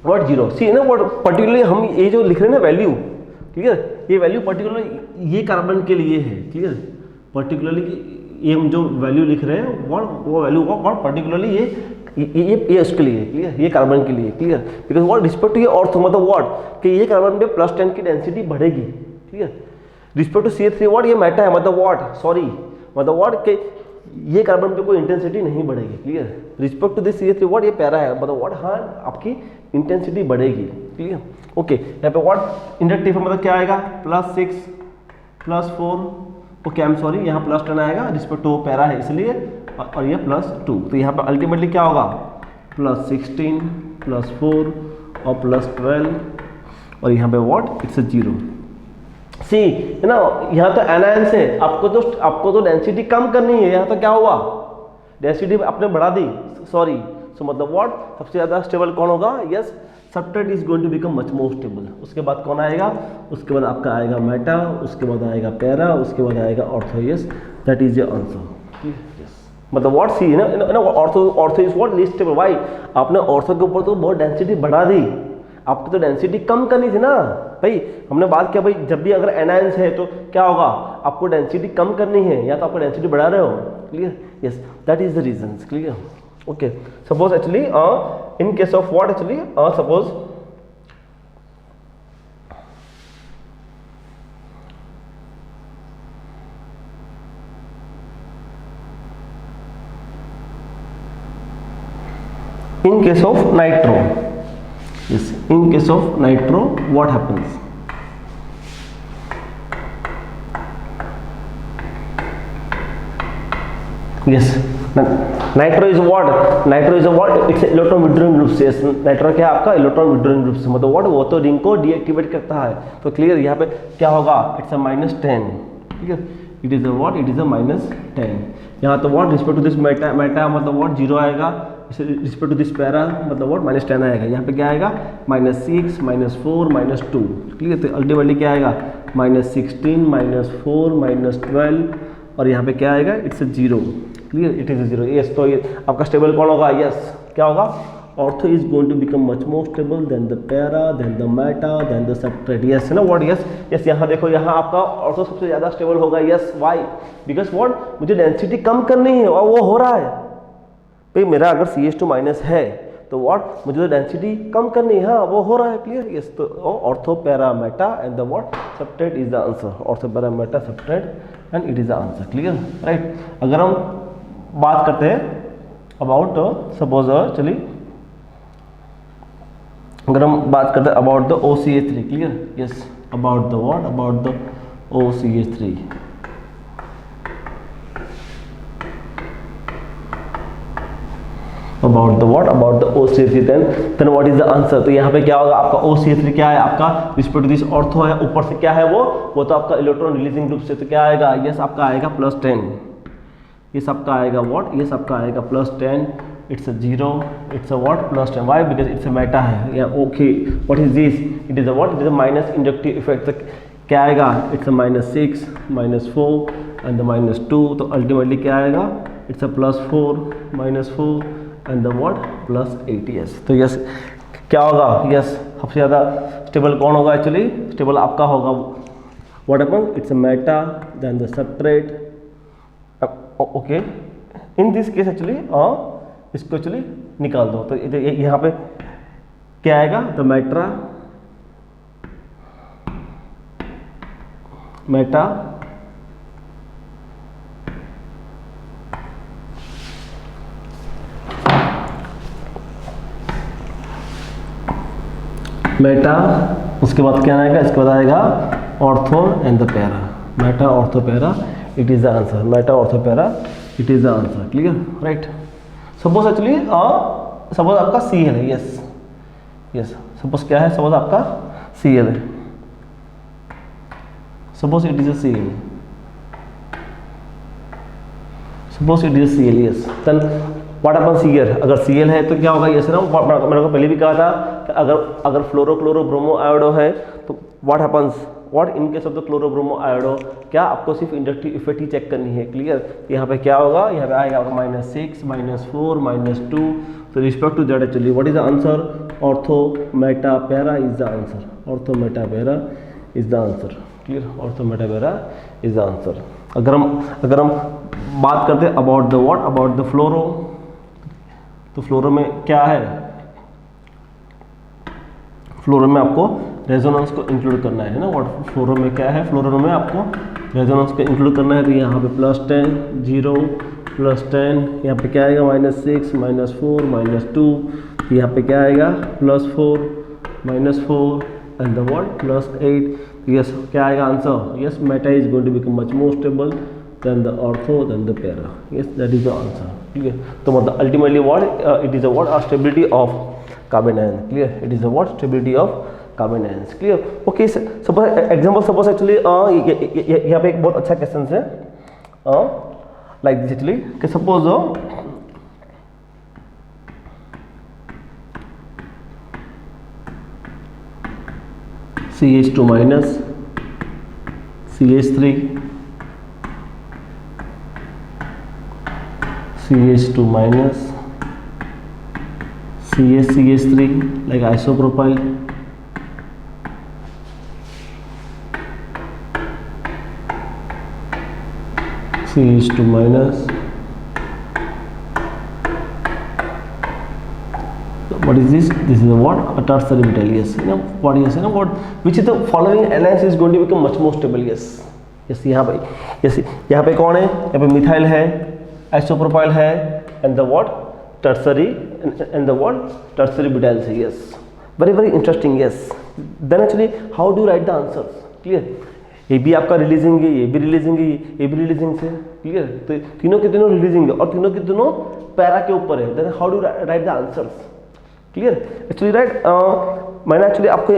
व्हाट 0। सी ना व्हाट, पर्टिकुलरली हम ये जो लिख रहे हैं ना वैल्यू, क्लियर, ये वैल्यू पर्टिकुलरली ये कार्बन के लिए है, क्लियर। पर्टिकुलरली ये हम जो वैल्यू लिख रहे हैं वो वैल्यू व्हाट पर्टिकुलरली ये उसके लिए, क्लियर, ये कार्बन के लिए, clear. Because what respect to ये ऑर्थो मतलब व्हाट कि ये कार्बन पे +10 की डेंसिटी बढ़ेगी, clear. Respect to CH3 what, ये मेटा है मतलब व्हाट, सॉरी मतलब व्हाट के ये कार्बन पे कोई इंटेंसिटी नहीं बढ़ेगी, clear. Respect to this CH3 what, ये पैरा है मतलब व्हाट, हाँ आपकी इंटेंसिटी बढ़ेगी, क्लियर। ओके, यहाँ पे व्हाट इंडक्टिव मतलब क्या आएगा, +6 +4, ओके आई एम सॉरी, यहाँ +10 आएगा, रिस्पेक्ट टू पैरा है इसलिए, और ये +2, तो यहाँ पे अल्टीमेटली क्या होगा, +16 +4 और +12, और यहाँ पे व्हाट, इट्स 0। सी है ना, यहाँ तो एनहांस है, आपको तो डेंसिटी कम करनी है, यहाँ तो क्या हुआ, डेंसिटी आपने बढ़ा दी, सॉरी। सो मतलब व्हाट, सबसे ज़्यादा स्टेबल कौन होगा, yes substrate is going to become much more stable. उसके बाद कौन आएगा, उसके बाद आपका आएगा मेटा, उसके बाद आएगा पैरा, उसके बाद आएगा ortho. Yes, that is your answer. Yes, मतलब व्हाट, सी ना ortho is what, least stable. Why, आपने ऑर्थो के ऊपर तो बहुत डेंसिटी बढ़ा दी, आपको तो डेंसिटी कम करनी थी ना भाई। हमने बात किया भाई, जब भी अगर एनहांस है तो क्या होगा, आपको डेंसिटी कम करनी है या तो आपको डेंसिटी बढ़ा रहे हो, clear. Yes, that is the reason, clear. Okay, suppose actually in case of what actually, suppose in case of nitro, yes, in case of nitro what happens, yes, nitro is what, nitro is a what, it's electron withdrawing group। yes, nitro क्या है आपका, electron withdrawing group। मतलब what, वो तो ring को deactivate करता है। तो क्लियर, यहाँ पे क्या होगा, इट्स a -10, ठीक है, it is a what, it is a -10। यहाँ तो what, respect to this meta मतलब what 0 आएगा, रिस्पेक्ट टू दिस पैरा मतलब व्हाट, -10 आएगा। यहाँ पे क्या आएगा, -6 -4 -2, क्लियर। तो अल्टीमेटली क्या आएगा, -16 -4 -12, और यहाँ पे क्या आएगा, it's 0, clear, it is 0। Yes, तो ये आपका स्टेबल कौन होगा, यस क्या होगा, ortho is going to become much more stable then the para, then the meta, then the substrate. Yes है ना व्हाट, यस यस। यहाँ देखो यहाँ आपका ऑर्थो सबसे ज़्यादा स्टेबल होगा। यस व्हाई, बिकॉज व्हाट, मुझे डेंसिटी कम करनी है और वो हो रहा है भाई। मेरा अगर CH2 माइनस है तो व्हाट, मुझे तो डेंसिटी कम करनी है, हाँ वो हो रहा है। Clear, yes. तो ortho para meta and the what substrate is the answer. Ortho para meta substrate and it is the answer. Clear, right. अगर हम बात करते हैं अबाउट सपोज, चलिए अगर हम बात करते हैं about the OCH3। Clear, yes, about the what, about the OCH3। About the what, about the OCH3, then what is the answer. तो यहाँ पे क्या होगा आपका OCH3 क्या है आपका रिस्पेक्ट टू दिस ऑर्थो है, ऊपर से क्या है वो तो आपका इलेक्ट्रॉन रिलीजिंग ग्रुप से, तो क्या आएगा, यस आपका आएगा +10। ये सबका आएगा व्हाट, ये सबका आएगा +10। It's a 0, it's a what +10। Why, because it's a Meta है। या okay, what is this, it is a what, it is a minus inductive effect. तो क्या आएगा, इट्स अ -6, -4 एंड द -2। तो अल्टीमेटली क्या आएगा, it's a +4, -4 and the what +8। Yes, तो yes क्या होगा, यस सबसे ज़्यादा स्टेबल कौन होगा, एक्चुअली स्टेबल आपका होगा what happen, it's a meta then the substrate. Okay, in this case actually इसको एक्चुअली निकाल दो। तो यहाँ पे क्या आएगा, द मेटा मेटा मेटा, उसके बाद क्या आएगा, इसके बाद आएगा ortho and the para. Meta ortho para, it is the answer. Meta ortho para, it is the answer. Clear, right. Suppose actually suppose आपका CL है। यस यस, सपोज क्या है, सपोज आपका CL है, suppose it is a CL, suppose it is a CL। Yes, then what happens here, अगर CL है तो क्या होगा, यस ना, मैंने को पहले भी कहा था कि अगर फ्लोरो क्लोरो ब्रोमो आयोडो है तो what happens, what in case of the chloro bromo iodo, क्या आपको सिर्फ इंडक्टिव इफेक्ट ही चेक करनी है। क्लियर, यहाँ पे क्या होगा, यहाँ पे आएगा आपका -6, -4, -2। तो respect to that actually what is the answer, ortho meta para is the answer. Ortho meta para is the answer. Clear, ortho meta para is the answer. अगर हम बात करते हैं about the what, about the fluoro, तो fluoro में क्या है, फ्लोरो में आपको रेजोनेंस को इंक्लूड करना है ना। व्हाट फ्लोरो में क्या है, फ्लोरो में आपको रेजोनेंस को इंक्लूड करना है। तो यहाँ पे +10, 0, +10, यहाँ पे क्या आएगा, -6, -4, -2। यहाँ पे क्या आएगा, +4, -4 एंड द व्हाट +8। यस, क्या आएगा answer, yes meta is going to become much more stable then the ortho then the para. Yes, that is the answer. Clear, तो मतलब ultimately what, it is a what, stability of carbon ion. Clear, it is a what, stability of carbon ions. Clear, okay. Suppose example, suppose actually यहाँ पे एक बहुत अच्छा question है like this actually, कि suppose CH2 minus, CH3, CH2 minus, CH3 like isopropyl, CH2 minus, what is this, this is a what, a tertiary metal. Yes, you know what, yes, you know what, which is the following alliance is going to become much more stable. Yes, yes, यहाँ पे, yes, यहाँ पे कौन है, यहाँ पे methyl है, isopropyl है, and the what, tertiary, and the what, tertiary butyls है। Yes, very very interesting। Yes, then actually how do you write the answers? Clear, ये भी आपका रिलीजिंग है, ये भी रिलीजिंग है, ये भी रिलीजिंग से। क्लियर, तो तीनों के तीनों रिलीजिंग है और तीनों के तीनों पैरा के ऊपर है। Then how do write the answers. Clear, actually right, मैंने एक्चुअली आपको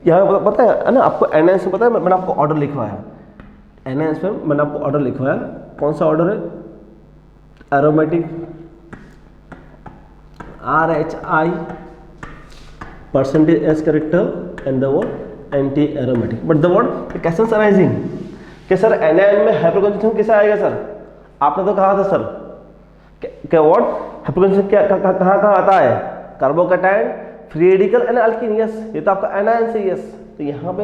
यहाँ पे पता है ना, आपको एनहांस में पता है, मैंने आपको ऑर्डर लिखवाया, एनहांस में मैंने आपको ऑर्डर लिखवाया। कौन सा ऑर्डर है, aromatic, RHI, percentage s character and the word anti aromatic. But the word question arising कि सर एनआईएन में हाइपरकॉन्जुगेशन कैसे आएगा सर, आपने तो कहा था सर क्या वर्ड हाइपरकॉन्जुगेशन क्या कहाँ आता है, carbocation, free radical and alkyne. Yes, ये तो आपका एनायन से। यस, तो यहाँ पे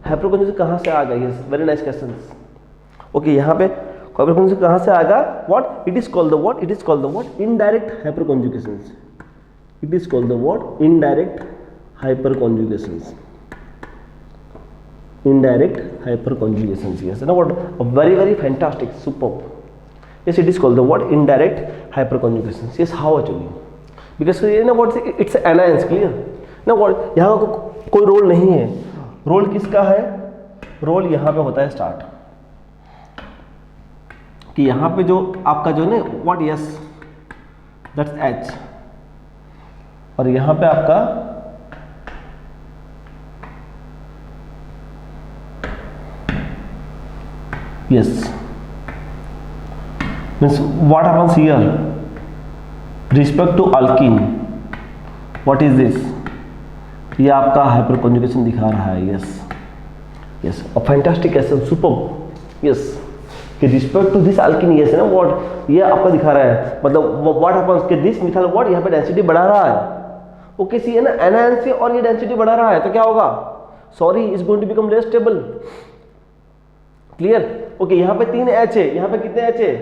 हाइपरकॉन्जुगेशन कहाँ से आ गया? Yes, very nice question. Okay, यहाँ पे हाइपरकॉन्जुगेशन कहाँ से आएगा? What it is called the what? It is called the what? Indirect hyperconjugation. It is called the what? Indirect hyperconjugation. Indirect hyperconjugations. Yes, now what? A very very fantastic, superb. Yes, it is called the what? Indirect hyperconjugations. Yes, how actually? Because you know what? It's anions. Clear? Now what? यहाँ कोई role नहीं है। Role किसका है? Role यहाँ पे होता है स्टार्ट, कि यहाँ पे जो आपका जो है ना what? Yes, that's H, और यहाँ पे आपका yes, means what happens here respect to alkene? What is this? ये आपका हाइपर कॉन्जुगेशन दिखा रहा है। Yes yes, a fantastic question, superb. Yes, कि respect to this alkene. Yes ना व्हाट, ये आपका दिखा रहा है, मतलब व्हाट हैपेंस कि दिस मिथाइल व्हाट यहाँ पे डेंसिटी बढ़ा रहा है। ओके, सी है ना, एनायन से, और ये डेंसिटी बढ़ा रहा है, तो क्या होगा? Sorry, is going to become less stable. Clear? Okay, यहाँ पे 3 H है, यहाँ पे कितने H है?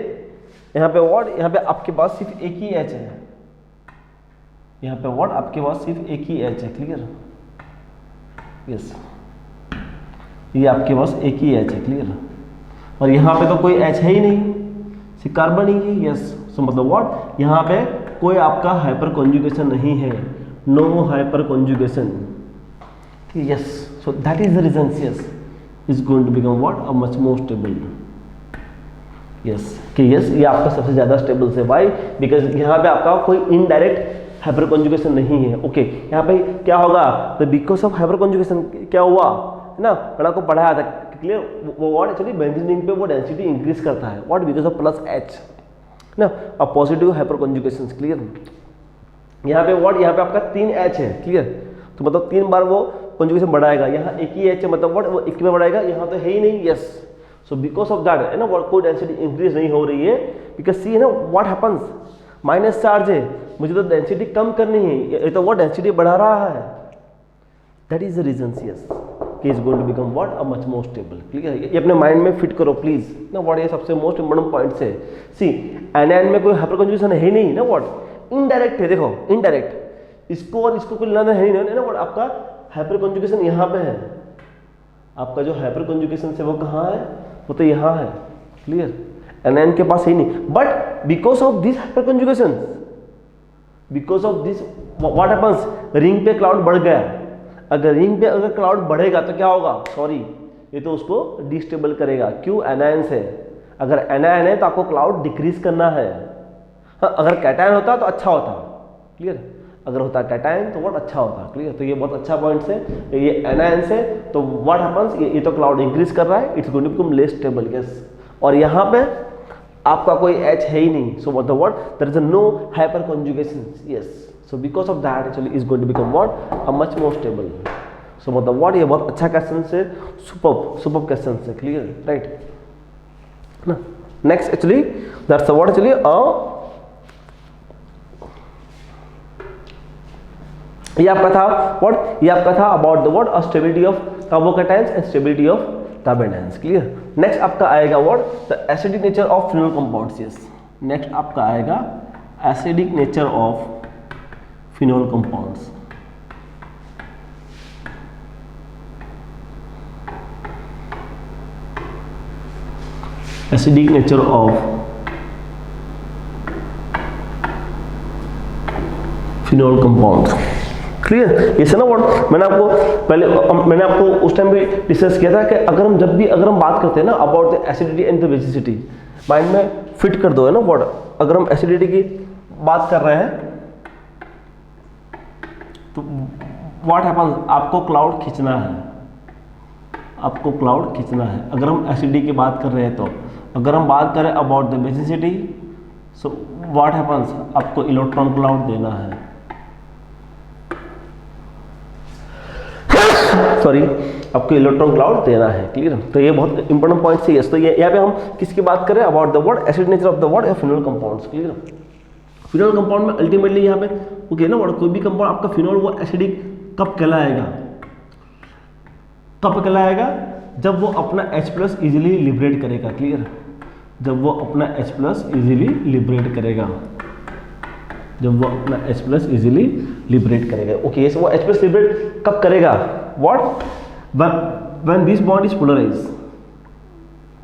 यहाँ पे व्हाट, यहाँ पे आपके पास सिर्फ एक ही H है। यहाँ पे व्हाट, आपके पास सिर्फ एक ही H है। क्लियर? यस, ये आपके पास एक ही H है। क्लियर? और यहाँ पे तो कोई H है ही नहीं, सिर्फ कार्बन ही है। यस, सो मतलब व्हाट, यहाँ पे कोई आपका हाइपर कॉन्जुगेशन नहीं है, no hyper conjugation. Yes, so that is the reason. Yes, is going to become what? A much more stable. Yes, कि yes, ये आपका सबसे ज्यादा स्टेबल है। Why? Because यहाँ पे आपका कोई इनडायरेक्ट हाइपर कॉन्जुगेशन नहीं है। ओके, यहाँ पे क्या होगा? तो बिकॉज ऑफ हाइपर कॉन्जुगेशन क्या हुआ है ना, मैंने आपको पढ़ाया था। क्लियर? वो व्हाट एक्चुअली बेंजीन रिंग पे वो डेंसिटी इंक्रीज करता है। What? Because of plus H ना, a positive hyper conjugation. Clear? यहाँ पे व्हाट, यहाँ पे आपका 3 H है। क्लियर? तो मतलब 3 बार वो कॉन्जुगेशन बढ़ाएगा। यहाँ एक ही H है, मतलब व्हाट, वो एक में बढ़ाएगा, यहाँ तो है ही नहीं। Yes, so because of that है ना व्हाट, कोई डेंसिटी इंक्रीज नहीं हो रही है। बिकॉज सी है ना व्हाट हैपेंस, माइनस चार्ज है, मुझे तो डेंसिटी कम करनी है, ये तो वो डेंसिटी बढ़ा रहा है। That is the reason. Yes, is going to become what? A much more stable. Clear? ये अपने माइंड में फिट करो प्लीज ना व्हाट, ये सबसे मोस्ट इंपोर्टेंट पॉइंट्स है। सी, एनायन में कोई हाइपर कॉन्जुगेशन है नहीं ना व्हाट, इनडायरेक्ट है। देखो, इनडायरेक्ट, इसको और इसको कोई लेना है नहीं ना व्हाट, आपका हाइपर कॉन्जुगेशन यहाँ पे है। आपका जो हाइपर कॉन्जुगेशन है वो कहाँ है? वो तो यहाँ है। क्लियर? एनायन के पास ही नहीं, but because of this hyper conjugation, because of this what happens, ring पे क्लाउड बढ़ गया। अगर रिंग पे अगर क्लाउड बढ़ेगा तो क्या होगा? सॉरी, ये तो उसको डिस्टेबल करेगा। क्यों? एनायन से। अगर एनायन है तो आपको क्लाउड डिक्रीज करना है। हाँ, अगर कैटायन होता तो अच्छा होता। क्लियर? अगर होता कैटायन तो व्हाट अच्छा होता। क्लियर? तो ये बहुत अच्छा पॉइंट है। ये एनायन से तो व्हाट हैपेंस, ये तो क्लाउड इंक्रीज कर रहा है, it's going to become less stable. Yes, और यहाँ पे आपका कोई H है ही नहीं, सो मतलब what, there is no hyper conjugation. Yes, so because of that actually is going to become what? A much more stable. So मतलब what, ये बहुत अच्छा क्वेश्चन है, सुपर्ब क्वेश्चन है। क्लियर? राइट ना? Next actually that's what actually ये आपका था व्हाट, ये आपका था about the what, stability of carbocations and stability of carbon ions. Clear? Next आपका आएगा what, the acidic nature of phenol compounds. Yes, next आपका आएगा acidic nature of phenol compounds. Acidic nature of phenol compounds. Clear? ये ना what, मैंने आपको उस time भी डिस्कस किया था कि अगर हम बात करते हैं ना about the acidity and the basicity, mind में फिट कर दो है ना व्हाट, अगर हम एसिडिटी की बात कर रहे हैं तो व्हाट हैपेंस, आपको क्लाउड खींचना है, आपको क्लाउड खींचना है। अगर हम एसिडिटी की बात कर रहे हैं तो अगर हम बात करें about the basicity, so what happens, आपको इलेक्ट्रॉन क्लाउड देना है। सॉरी, आपको इलेक्ट्रॉन क्लाउड देना है। क्लियर? तो ये बहुत इंपॉर्टेंट पॉइंट है। यस, तो ये यहाँ पे हम किसकी बात करें? About the what, acid nature of the what, phenol compounds. Clear? Phenol compound में अल्टीमेटली यहाँ पे ओके ना, और कोई भी कंपाउंड आपका फिनोल वो एसिडिक कब कहलाएगा, कब कहलाएगा, जब वो अपना H+ इजीली लिबरेट करेगा, क्लियर, जब वो अपना H+ इजीली लिबरेट करेगा, जब वो अपना H+ इजीली लिबरेट करेगा। ओके, वो H+ लिबरेट कब करेगा, what, when this bond is polarise,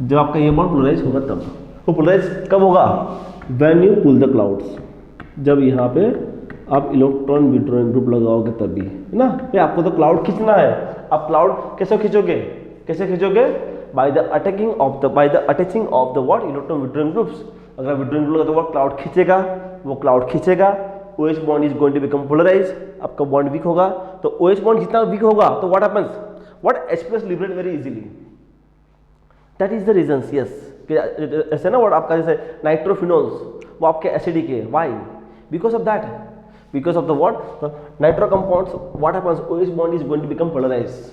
जब आपका ये बॉन्ड पोलराइज होगा तब। वो पोलराइज कब होगा, when you pull the clouds, जब यहाँ पे आप इलेक्ट्रॉन विड्रॉइंग ग्रुप लगाओगे तभी, है ना। ये आपको तो क्लाउड खींचना है, आप क्लाउड कैसे खींचोगे, कैसे खींचोगे, by the attaching of the what, electron withdrawing groups. अगर विड्रॉइंग ग्रुप लगा तो वो क्लाउड खींचेगा, वो क्लाउड खींचेगा, OH bond is going to become polarize, आपका बॉन्ड वीक होगा, तो OH बॉन्ड जितना वीक होगा तो what happens, what H+ liberate very easily, that is the reason, yes, ऐसे ना, व्हाट आपका जैसे नाइट्रोफिनोल्स वो आपके एसिडिक है, why, because of that, because of the what, the nitro compounds, what happens, OH bond is going to become polarized,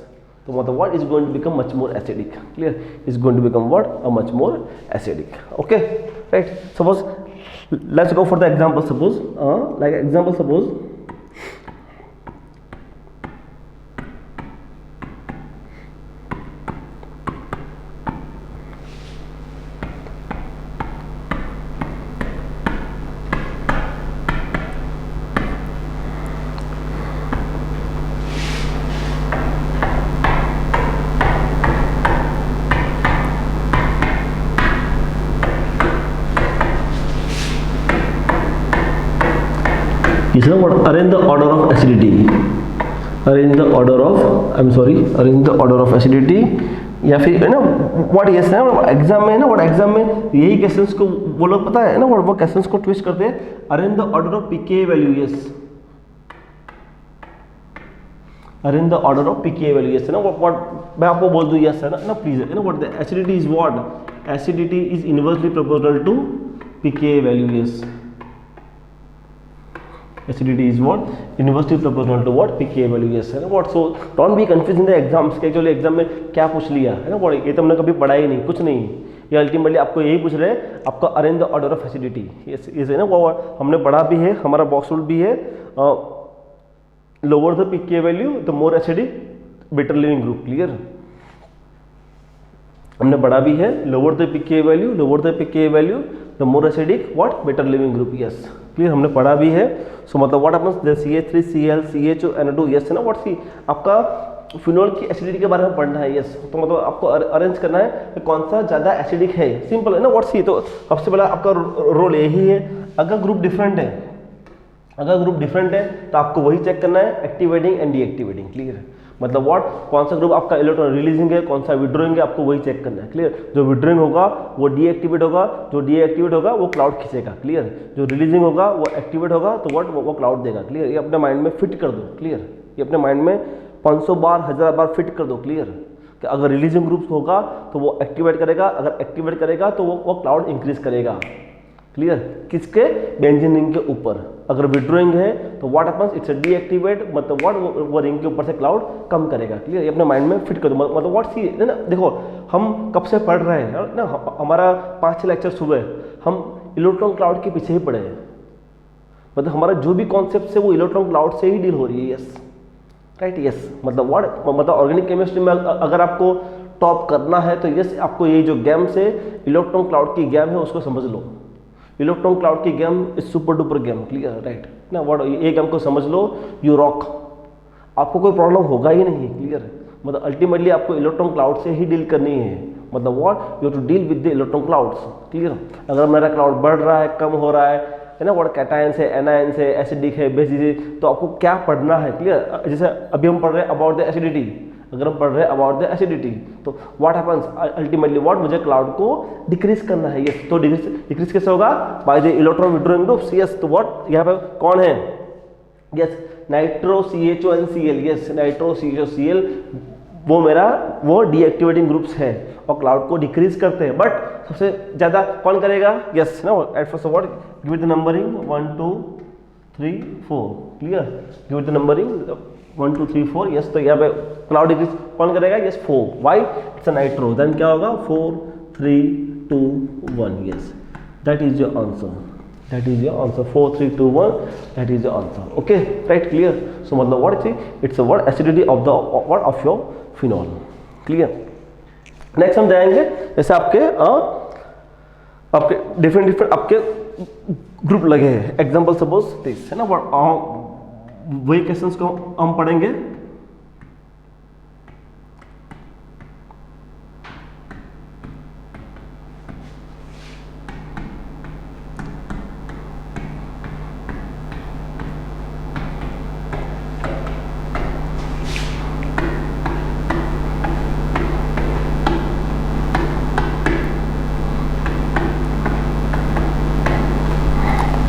so what the what is going to become much more acidic, clear, is going to become what, a much more acidic. Okay, right, suppose let's go for the example, suppose like example, suppose is what, arrange the order of acidity, arrange the order of, arrange the order of acidity, या फिर है ना what, yes है ना, exam में ना, what exam में यही क्वेश्चंस को वो लोग पता है ना, व्हाट वो क्वेश्चंस को ट्विस्ट करते हैं, arrange the order of pKa value, yes, arrange the order of pKa value, yes है ना, व्हाट मैं आपको बोल दूं, यस है ना प्लीज, है ना, what the acidity is what, acidity is inversely proportional to pKa value, yes, acidity is what, inversely proportional to what, pKa value, yes है ना, what, so don't be confused in the exams के, actually exam में क्या पूछ लिया है ना, what, ये तो हमने कभी पढ़ा ही नहीं, कुछ नहीं, ये अल्टीमेटली आपको यही पूछ रहे हैं, आपको arrange the order of acidity, yes है ना, वो हमने पढ़ा भी है, हमारा बॉक्स रूल भी है, lower the pKa value the more acidic better leaving group, clear, हमने पढ़ा भी है, lower the pKa value the more acidic what, better leaving group, yes, clear, हमने पढ़ा भी है। सो मतलब what happens, the CH3Cl CHO NO2, yes है ना, व्हाट सी आपका फिनोल की एसिडिटी के बारे में पढ़ना है, यस, तो मतलब आपको अरेंज करना है कि कौन सा ज़्यादा एसिडिक है, सिंपल है ना, व्हाट सी, तो सबसे पहला आपका रोल यही है, अगर ग्रुप डिफरेंट है, अगर ग्रुप डिफरेंट है तो आपको वही चेक करना है, एक्टिवेटिंग एंड डीएक्टिवेटिंग, क्लियर, मतलब व्हाट, कौन सा ग्रुप आपका इलेक्ट्रॉन रिलीजिंग है, कौन सा विड्रॉइंग है, आपको वही चेक करना है, क्लियर, जो विड्रॉइंग होगा वो डीएक्टिवेट होगा, जो डीएक्टिवेट होगा वो क्लाउड खींचेगा, क्लियर, जो रिलीजिंग होगा वो एक्टिवेट होगा तो व्हाट, वो क्लाउड देगा, क्लियर, ये अपने माइंड में फिट कर दो, क्लियर, ये अपने माइंड में 500 बार 1000 बार फिट कर दो, क्लियर, कि अगर रिलीजिंग ग्रुप होगा तो वो एक्टिवेट करेगा, अगर एक्टिवेट करेगा तो वो क्लाउड इंक्रीज करेगा, क्लियर, किसके, बेंजीन रिंग के ऊपर, अगर विड्रॉइंग है तो व्हाट हैपेंस, इट्स डीएक्टिवेट, मतलब व्हाट, वो रिंग के ऊपर से क्लाउड कम करेगा, क्लियर, ये अपने माइंड में फिट कर दो, मतलब व्हाट सी है ना, देखो हम कब से पढ़ रहे हैं ना, हमारा 5-6 लेक्चर सुबह हम इलेक्ट्रॉन क्लाउड के पीछे ही पढ़े हैं, मतलब हमारा जो भी कॉन्सेप्ट है वो इलेक्ट्रॉन क्लाउड से ही डील हो रही है, यस, राइट, यस, मतलब व्हाट, मतलब ऑर्गेनिक केमिस्ट्री में अगर आपको टॉप करना है तो यस, आपको ये जो गेम्स है, इलेक्ट्रॉन क्लाउड की गेम है उसको समझ लो, इलेक्ट्रॉन क्लाउड की game is super duper game, clear, right ना, व्हाट, ये गेम को समझ लो, यू रॉक, आपको कोई प्रॉब्लम होगा ही नहीं, क्लियर, मतलब अल्टीमेटली आपको इलेक्ट्रॉन क्लाउड से ही डील करनी है, मतलब what, you to deal with the electron clouds, clear, अगर मेरा क्लाउड बढ़ रहा है, कम हो रहा है ना, व्हाट, कैटायंस है, एनायंस है, एसिडिक है, बेसिक है, तो आपको क्या पढ़ना है, क्लियर, जैसे अभी हम पढ़ रहे हैं अबाउट द एसिडिटी, अगर हम पढ़ रहे हैं अबाउट द एसिडिटी तो व्हाट हैपेंस, अल्टीमेटली व्हाट, मुझे क्लाउड को डिक्रीज करना है, यस, तो डिक्रीज कैसे होगा, by the electron withdrawing groups, yes, तो व्हाट, यहाँ पे कौन है, yes, nitro CHO and Cl, yes, nitro CHO Cl वो डीएक्टिवेटिंग ग्रुप्स है और क्लाउड को डिक्रीज करते हैं, बट सबसे ज्यादा कौन करेगा, यस ना, at first what, give it the numbering 1 2 3 4, clear, give it the numbering 1 2 3 4, yes, तो यहाँ पे क्लाउड डिक्रीज कौन करेगा, yes, 4, why, it's a nitro, देन क्या होगा, 4 3 2 1, yes, that is your answer, That is your answer. 4 3 2 1, that is your answer. Okay, right, clear. So मतलब what is it's a what acidity of the what of your phenol. Clear. Next हम जाएंगे जैसे आपके different आपके group लगे हैं. Example suppose this है ना, वही क्वेश्चंस को हम पढ़ेंगे.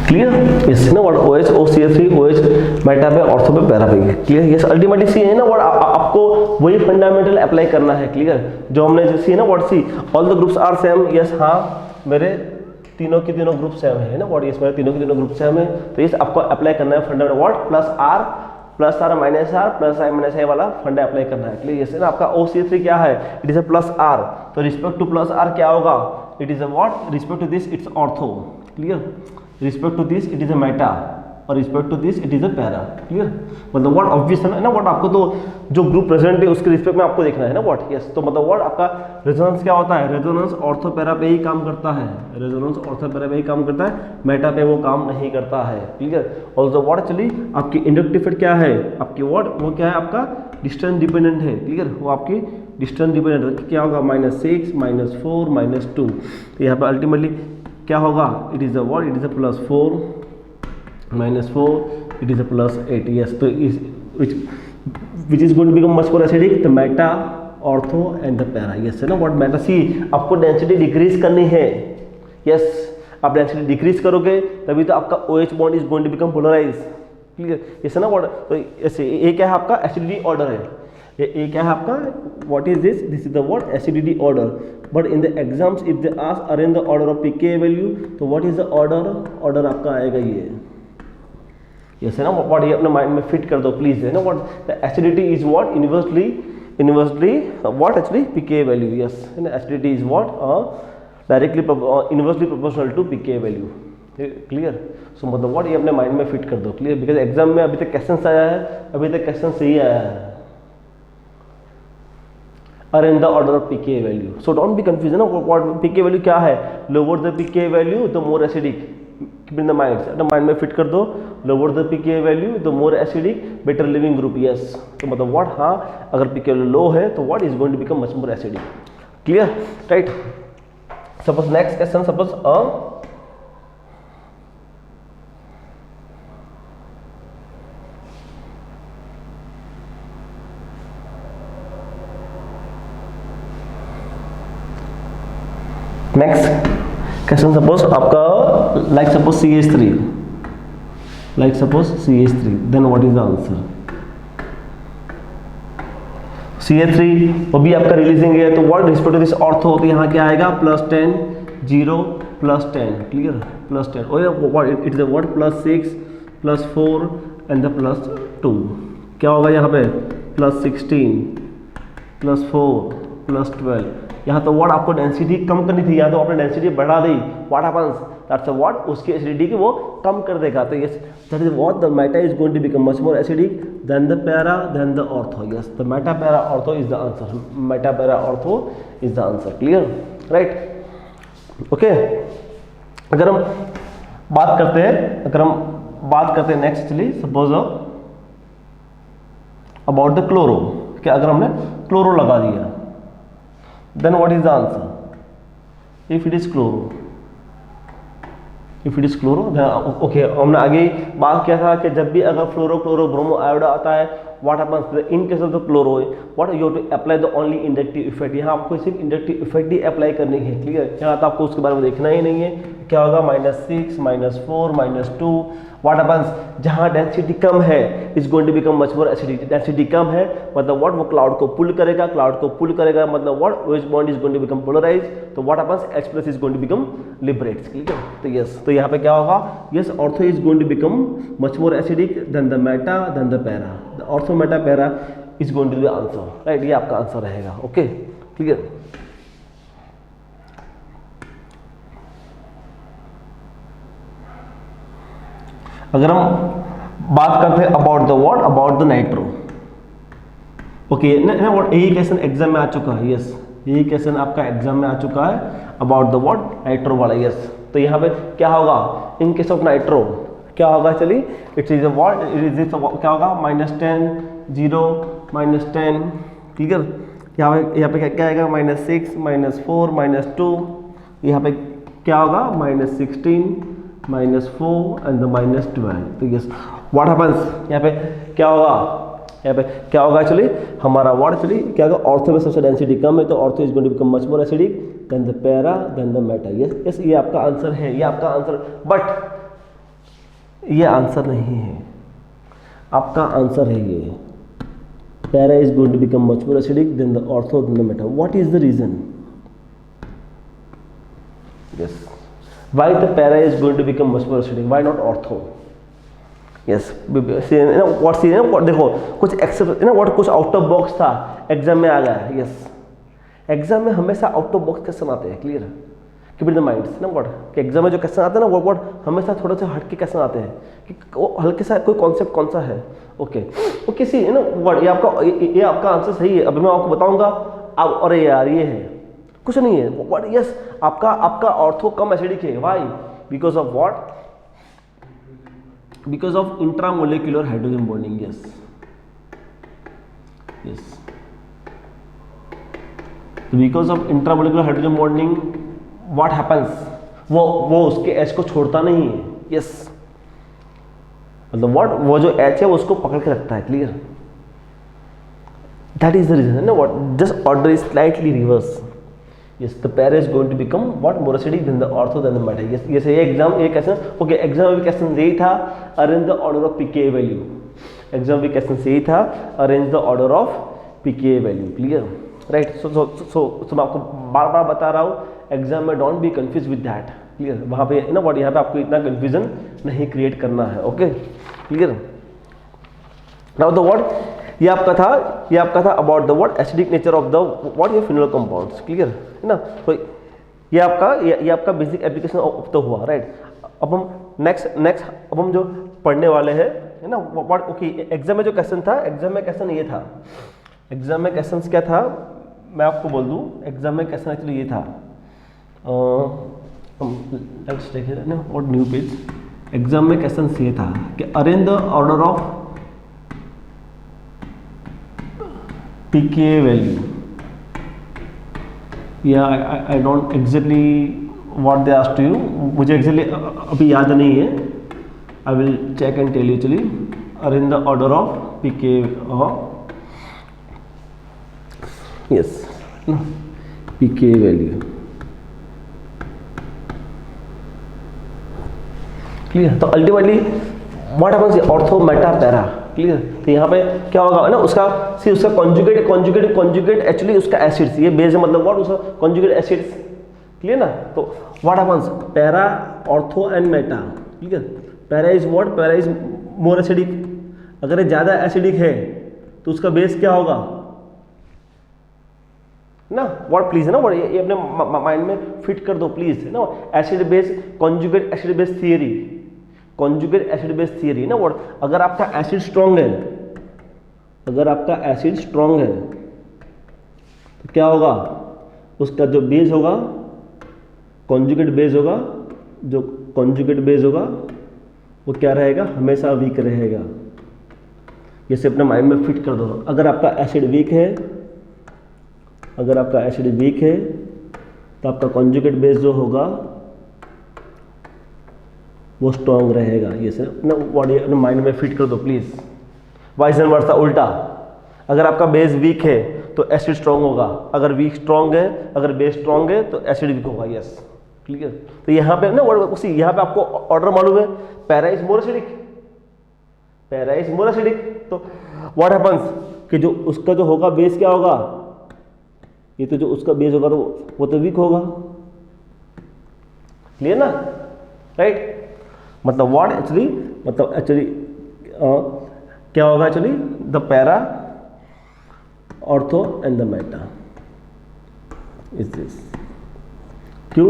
क्लियर. इस ना what OH OCH3 OH Meta पे ऑर्थो पे पैरा पे. क्लियर. यस अल्टीमेटली सी है ना व्हाट आपको वही फंडामेंटल अप्लाई करना है. क्लियर. जो हमने सी है ना what see all the groups are same. Yes हाँ मेरे तीनों के तीनों ग्रुप सेम है ना व्हाट. यस मेरे तीनों के तीनों ग्रुप सेम है. तो यस आपको अप्लाई करना है fundamental what plus R minus R plus I minus I वाला फंडा अप्लाई करना है. क्लियर. यस है ना आपका OCH3 क्या है, it is a plus R. तो रिस्पेक्ट टू प्लस आर क्या होगा, it is a what respect to this it's ortho. Clear. Respect to this it is a meta और respect to this it is a para. Clear. मतलब what obvious है ना what आपको तो जो group present है उसके रिस्पेक्ट में आपको देखना है ना व्हाट. यस तो मतलब व्हाट आपका रेजोनेंस क्या होता है, रेजोनेंस ऑर्थो पैरा पे ही काम करता है. रेजोनेंस ऑर्थो पैरा पे ही काम करता है, मेटा पे वो काम नहीं करता है. क्लियर. ऑल्सो व्हाट एक्चुअली आपकी इंडक्टिव इफेक्ट क्या है आपकी व्हाट वो क्या है आपका डिस्टेंस डिपेंडेंट है. क्लियर. वो आपकी डिस्टेंस डिपेंडेंट क्या होगा -6 -4 -2. तो यहाँ पे अल्टीमेटली क्या होगा, it is a what it is a +4 -4 it is a +8. Yes तो which is going to become much more acidic the meta ortho and the para. Yes है ना व्हाट मेटा सी आपको डेंसिटी डिक्रीज करनी है. Yes आप density decrease करोगे तभी तो आपका OH bond is going to become polarise. Clear. Yes है ना व्हाट. तो ऐसे ये क्या है आपका एसिडिटी ऑर्डर है. ये क्या है आपका what is this is the what acidity order. But in the exams if they ask arrange the order of pK value तो व्हाट इज द ऑर्डर आपका आएगा ये. यस है ना व्हाट ये अपने माइंड में फिट कर दो प्लीज. है ना what the acidity is what inversely what actually pK value. Yes है ना acidity is what directly inversely proportional to pK value. Clear. So मतलब व्हाट ये अपने माइंड में फिट कर दो. क्लियर. बिकॉज एग्जाम में अभी तक क्वेश्चन आया है, अभी तक क्वेश्चन सही आया है arrange the order of pK value. So don't be confused. ना what pK value क्या है, lower the pK value the more acidic. Keep in the mind. अपने माइंड में फिट कर दो. lower the pK value the more acidic better living group. yes. तो मतलब what हाँ अगर pK value low है तो what is going to become much more acidic. Clear. Right. Suppose next question suppose next question suppose आपका like suppose CH3 then what is the answer. CH3 वो भी आपका रिलीजिंग है तो what respect to this ortho तो यहाँ क्या आएगा +10 0 +10. क्लियर. +10 और what it is what +6 +4 and the +2. क्या होगा यहाँ पे +16 +4 +12. यहाँ तो व्हाट आपको डेंसिटी कम करनी थी, यहाँ तो आपने डेंसिटी बढ़ा दी. व्हाट हैपेंस दैट्स व्हाट उसकी एसिडिटी की वो कम कर देगा. तो yes that is what the meta is going to become much more acidic than the para then the ortho. Yes the meta para ortho is the answer. Meta para ortho is the answer. Clear. Right. Okay. अगर हम बात करते हैं next actually suppose about the chloro. कि अगर हमने chloro लगा दिया then what is the answer if it is chloro then okay हमने आगे बात किया था कि जब भी अगर फ्लोरो क्लोरो ब्रोमो आयोडा आता है what happens in case of the chloro what you have to apply the only inductive effect. यहाँ आपको सिर्फ इंडक्टिव इफेक्ट ही अप्लाई करनी है. क्लियर. यहाँ तो आपको उसके बारे में देखना ही नहीं है. क्या होगा -6 -4 -2. व्हाट हैपेंस जहाँ डेंसिटी कम है is going to become much more acidic. Density कम है मतलब व्हाट वो क्लाउड को पुल करेगा मतलब what OH bond is going to become polarize. तो what happens H+ is going to become liberates. Clear. तो यस तो यहाँ पे क्या होगा yes ortho is going to become much more acidic than the meta then the para. The ortho meta para is going to be answer. Right. ये आपका answer रहेगा. Okay. Clear. अगर हम बात करते हैं about the what, about the nitro, okay ना what, यही क्वेश्चन एग्जाम में आ चुका है, यस यही क्वेश्चन आपका एग्जाम में आ चुका है अबाउट द व्हाट, नाइट्रो वाला, यस। तो यहाँ पे क्या होगा इन केस ऑफ नाइट्रो, क्या होगा चलिए, it is what, it is क्या होगा -10 0 -10, क्लियर। यहाँ पे क्या आएगा -6 -4 -2, यहाँ पे क्या होगा -16 -4 एंड द -12। तो यस व्हाट हैपेंस, यहाँ पे क्या होगा, यहाँ पे क्या होगा एक्चुअली हमारा व्हाट एक्चुअली क्या होगा, ऑर्थो में सबसे डेंसिटी कम है तो ortho is going to become much more acidic than the para then the meta. Yes yes ये आपका आंसर है, ये आपका आंसर, बट ये आंसर नहीं है, आपका आंसर है ये, para is going to become much more acidic than the ortho then the meta. What is the reason? Yes why the para is going to become much more acidic, why not ortho? Yes, see what, see what, देखो कुछ accept ना what, कुछ out of box था exam में आ गया है। Yes exam में हमेशा आउट ऑफ बॉक्स क्वेश्चन आते हैं, clear, keep in the minds ना व्हाट, कि एग्जाम में जो क्वेश्चन आते हैं ना व्हाट हमेशा थोड़े से हट के क्वेश्चन आते हैं कि वो हल्के सा कोई कॉन्सेप्ट कौन सा है। ओके ओके सी ना व्हाट, ये आपका आंसर सही है, अभी मैं आपको बताऊंगा अब, अरे यार ये है कुछ नहीं है व्हाट, यस आपका ऑर्थो कम एसिडिक है, why, because of what, because of intramolecular hydrogen bonding. Yes yes because of intramolecular hydrogen bonding what happens, वो उसके एच को छोड़ता नहीं है। यस मतलब व्हाट, वो जो एच है वो उसको पकड़ के रखता है, clear, that is the reason ना what, just order is slightly reverse. Yes, the para is going to become what, more acidic than the ortho than the meta. Yes, yes, ये एग्जाम एक क्वेश्चन, ओके एग्जाम में भी question यही था, arrange the order of pKa value, exam में question यही था, arrange the order of pKa value, clear, right. So मैं आपको बार बार बता रहा हूँ एग्जाम में don't be confuse with that, clear, वहाँ पे ना व्हाट, यहाँ पे आपको इतना कंफ्यूजन नहीं क्रिएट करना है, okay clear. Now the what, ये आपका था about the what, acidic nature of the what, ये फिनोल कंपाउंड्स, क्लियर है ना। तो ये आपका बेसिक एप्लीकेशन ऑफ द हुआ, राइट। अब हम नेक्स्ट अब हम जो पढ़ने वाले हैं है ना व्हाट, ओके एग्जाम में जो क्वेश्चन था, एग्जाम में क्वेश्चन ये था, एग्जाम में क्वेश्चन क्या था मैं आपको बोल दूं, एग्जाम में क्वेश्चन एक्चुअली ये था, लेट्स टेक इट ना व्हाट न्यू पेज, एग्जाम में क्वेश्चन ये था कि arrange the order of pKa value, yeah I don't exactly what they asked you, मुझे exactly अभी याद नहीं है, I will check and tell you actually, arrange the order of pKa, yes pKa value, clear. तो ultimately what happens, ortho meta para, clear. तो यहाँ पे क्या होगा ना उसका कॉन्जुगेट एक्चुअली उसका एसिड्स, ये बेस है मतलब व्हाट, उसका कॉन्जुगेट एसिड्स, क्लियर ना। तो what happens, para ortho and meta, clear. Para is what, para is more acidic, अगर ये ज्यादा एसिडिक है तो उसका बेस क्या होगा ना व्हाट, प्लीज है ना व्हाट, ये अपने माइंड में फिट कर दो प्लीज, है ना, acid base conjugate acid base theory, conjugate acid base theory ना व्हाट, अगर आपका एसिड स्ट्रॉन्ग है, अगर आपका एसिड स्ट्रॉन्ग है तो क्या होगा, उसका जो बेस होगा कॉन्जुगेट बेस होगा, जो कॉन्जुगेट बेस होगा वो क्या रहेगा, हमेशा वीक रहेगा। इसे अपने माइंड में फिट कर दो। अगर आपका एसिड वीक है, अगर आपका एसिड वीक है तो आपका कॉन्जुगेट बेस जो होगा वो स्ट्रॉन्ग रहेगा। ये सर ना बॉडी अपने माइंड में फिट कर दो प्लीज। वाइस एंड वर्सा उल्टा, अगर आपका बेस वीक है तो एसिड स्ट्रॉन्ग होगा, अगर वीक स्ट्रॉन्ग है, अगर बेस स्ट्रॉन्ग है तो एसिड वीक होगा। Yes clear. तो यहाँ पे ना उसी यहाँ पे आपको ऑर्डर मालूम है, para is more acidic, para is more acidic. तो व्हाट हैपेंस कि जो उसका जो होगा बेस क्या होगा, ये तो जो उसका बेस होगा तो वो तो वीक होगा। क्लियर ना, राइट। मतलब व्हाट एक्चुअली, मतलब एक्चुअली क्या होगा actually, the para ortho and the meta is this. क्यों?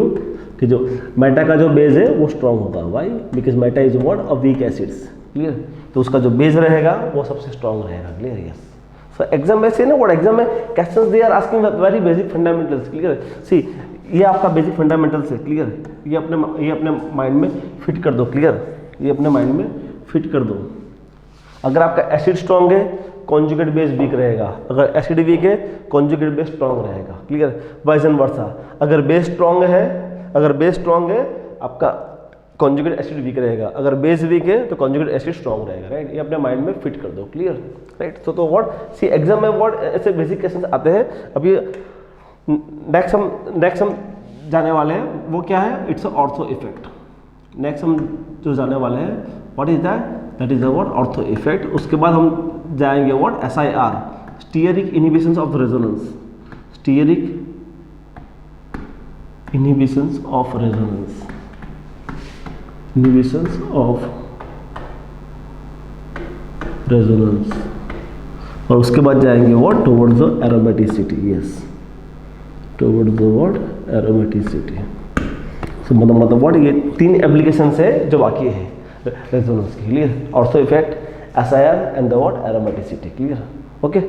कि जो मेटा का जो बेस है वो स्ट्रॉन्ग होगा। Why? Because meta is what? A weak acids. Clear? तो उसका जो बेस रहेगा वो सबसे स्ट्रॉन्ग रहेगा। क्लियर? यस। सो एग्जाम में से ना व्हाट एग्जाम में questions they are asking very basic fundamentals. Clear? See ये आपका बेसिक फंडामेंटल्स है। क्लियर? ये अपने माइंड में फिट कर दो। क्लियर? ये अपने माइंड में फिट कर दो। अगर आपका एसिड स्ट्रॉन्ग है, कॉन्जुगेट बेस वीक रहेगा। अगर एसिड वीक है, कॉन्जुगेट बेस स्ट्रॉन्ग रहेगा। क्लियर? वाइस एंड वर्सा। अगर बेस स्ट्रॉन्ग है आपका कॉन्जुगेट एसिड वीक रहेगा। अगर बेस वीक है तो कॉन्जुगेट एसिड स्ट्रॉन्ग रहेगा। राइट? ये अपने माइंड में फिट कर दो। क्लियर? राइट? तो व्हाट सी एग्जाम में व्हाट ऐसे बेसिक क्वेश्चन आते हैं। अभी नेक्स्ट हम जाने वाले हैं वो क्या है? It's ortho effect. नेक्स्ट हम जो जाने वाले हैं what is that is the what? Ortho effect. उसके बाद हम जाएंगे what? SIR, steric inhibitions of resonance. Steric inhibitions of resonance. Inhibitions of resonance. और उसके बाद जाएंगे what? Towards the aromaticity. Yes, towards the what? Aromaticity. So मतलब what? ये 3 एप्लीकेशंस है जो बाकी है रेजोनेंस के। Clear? Ortho effect, SIR and the what? Aromaticity. Clear? Okay.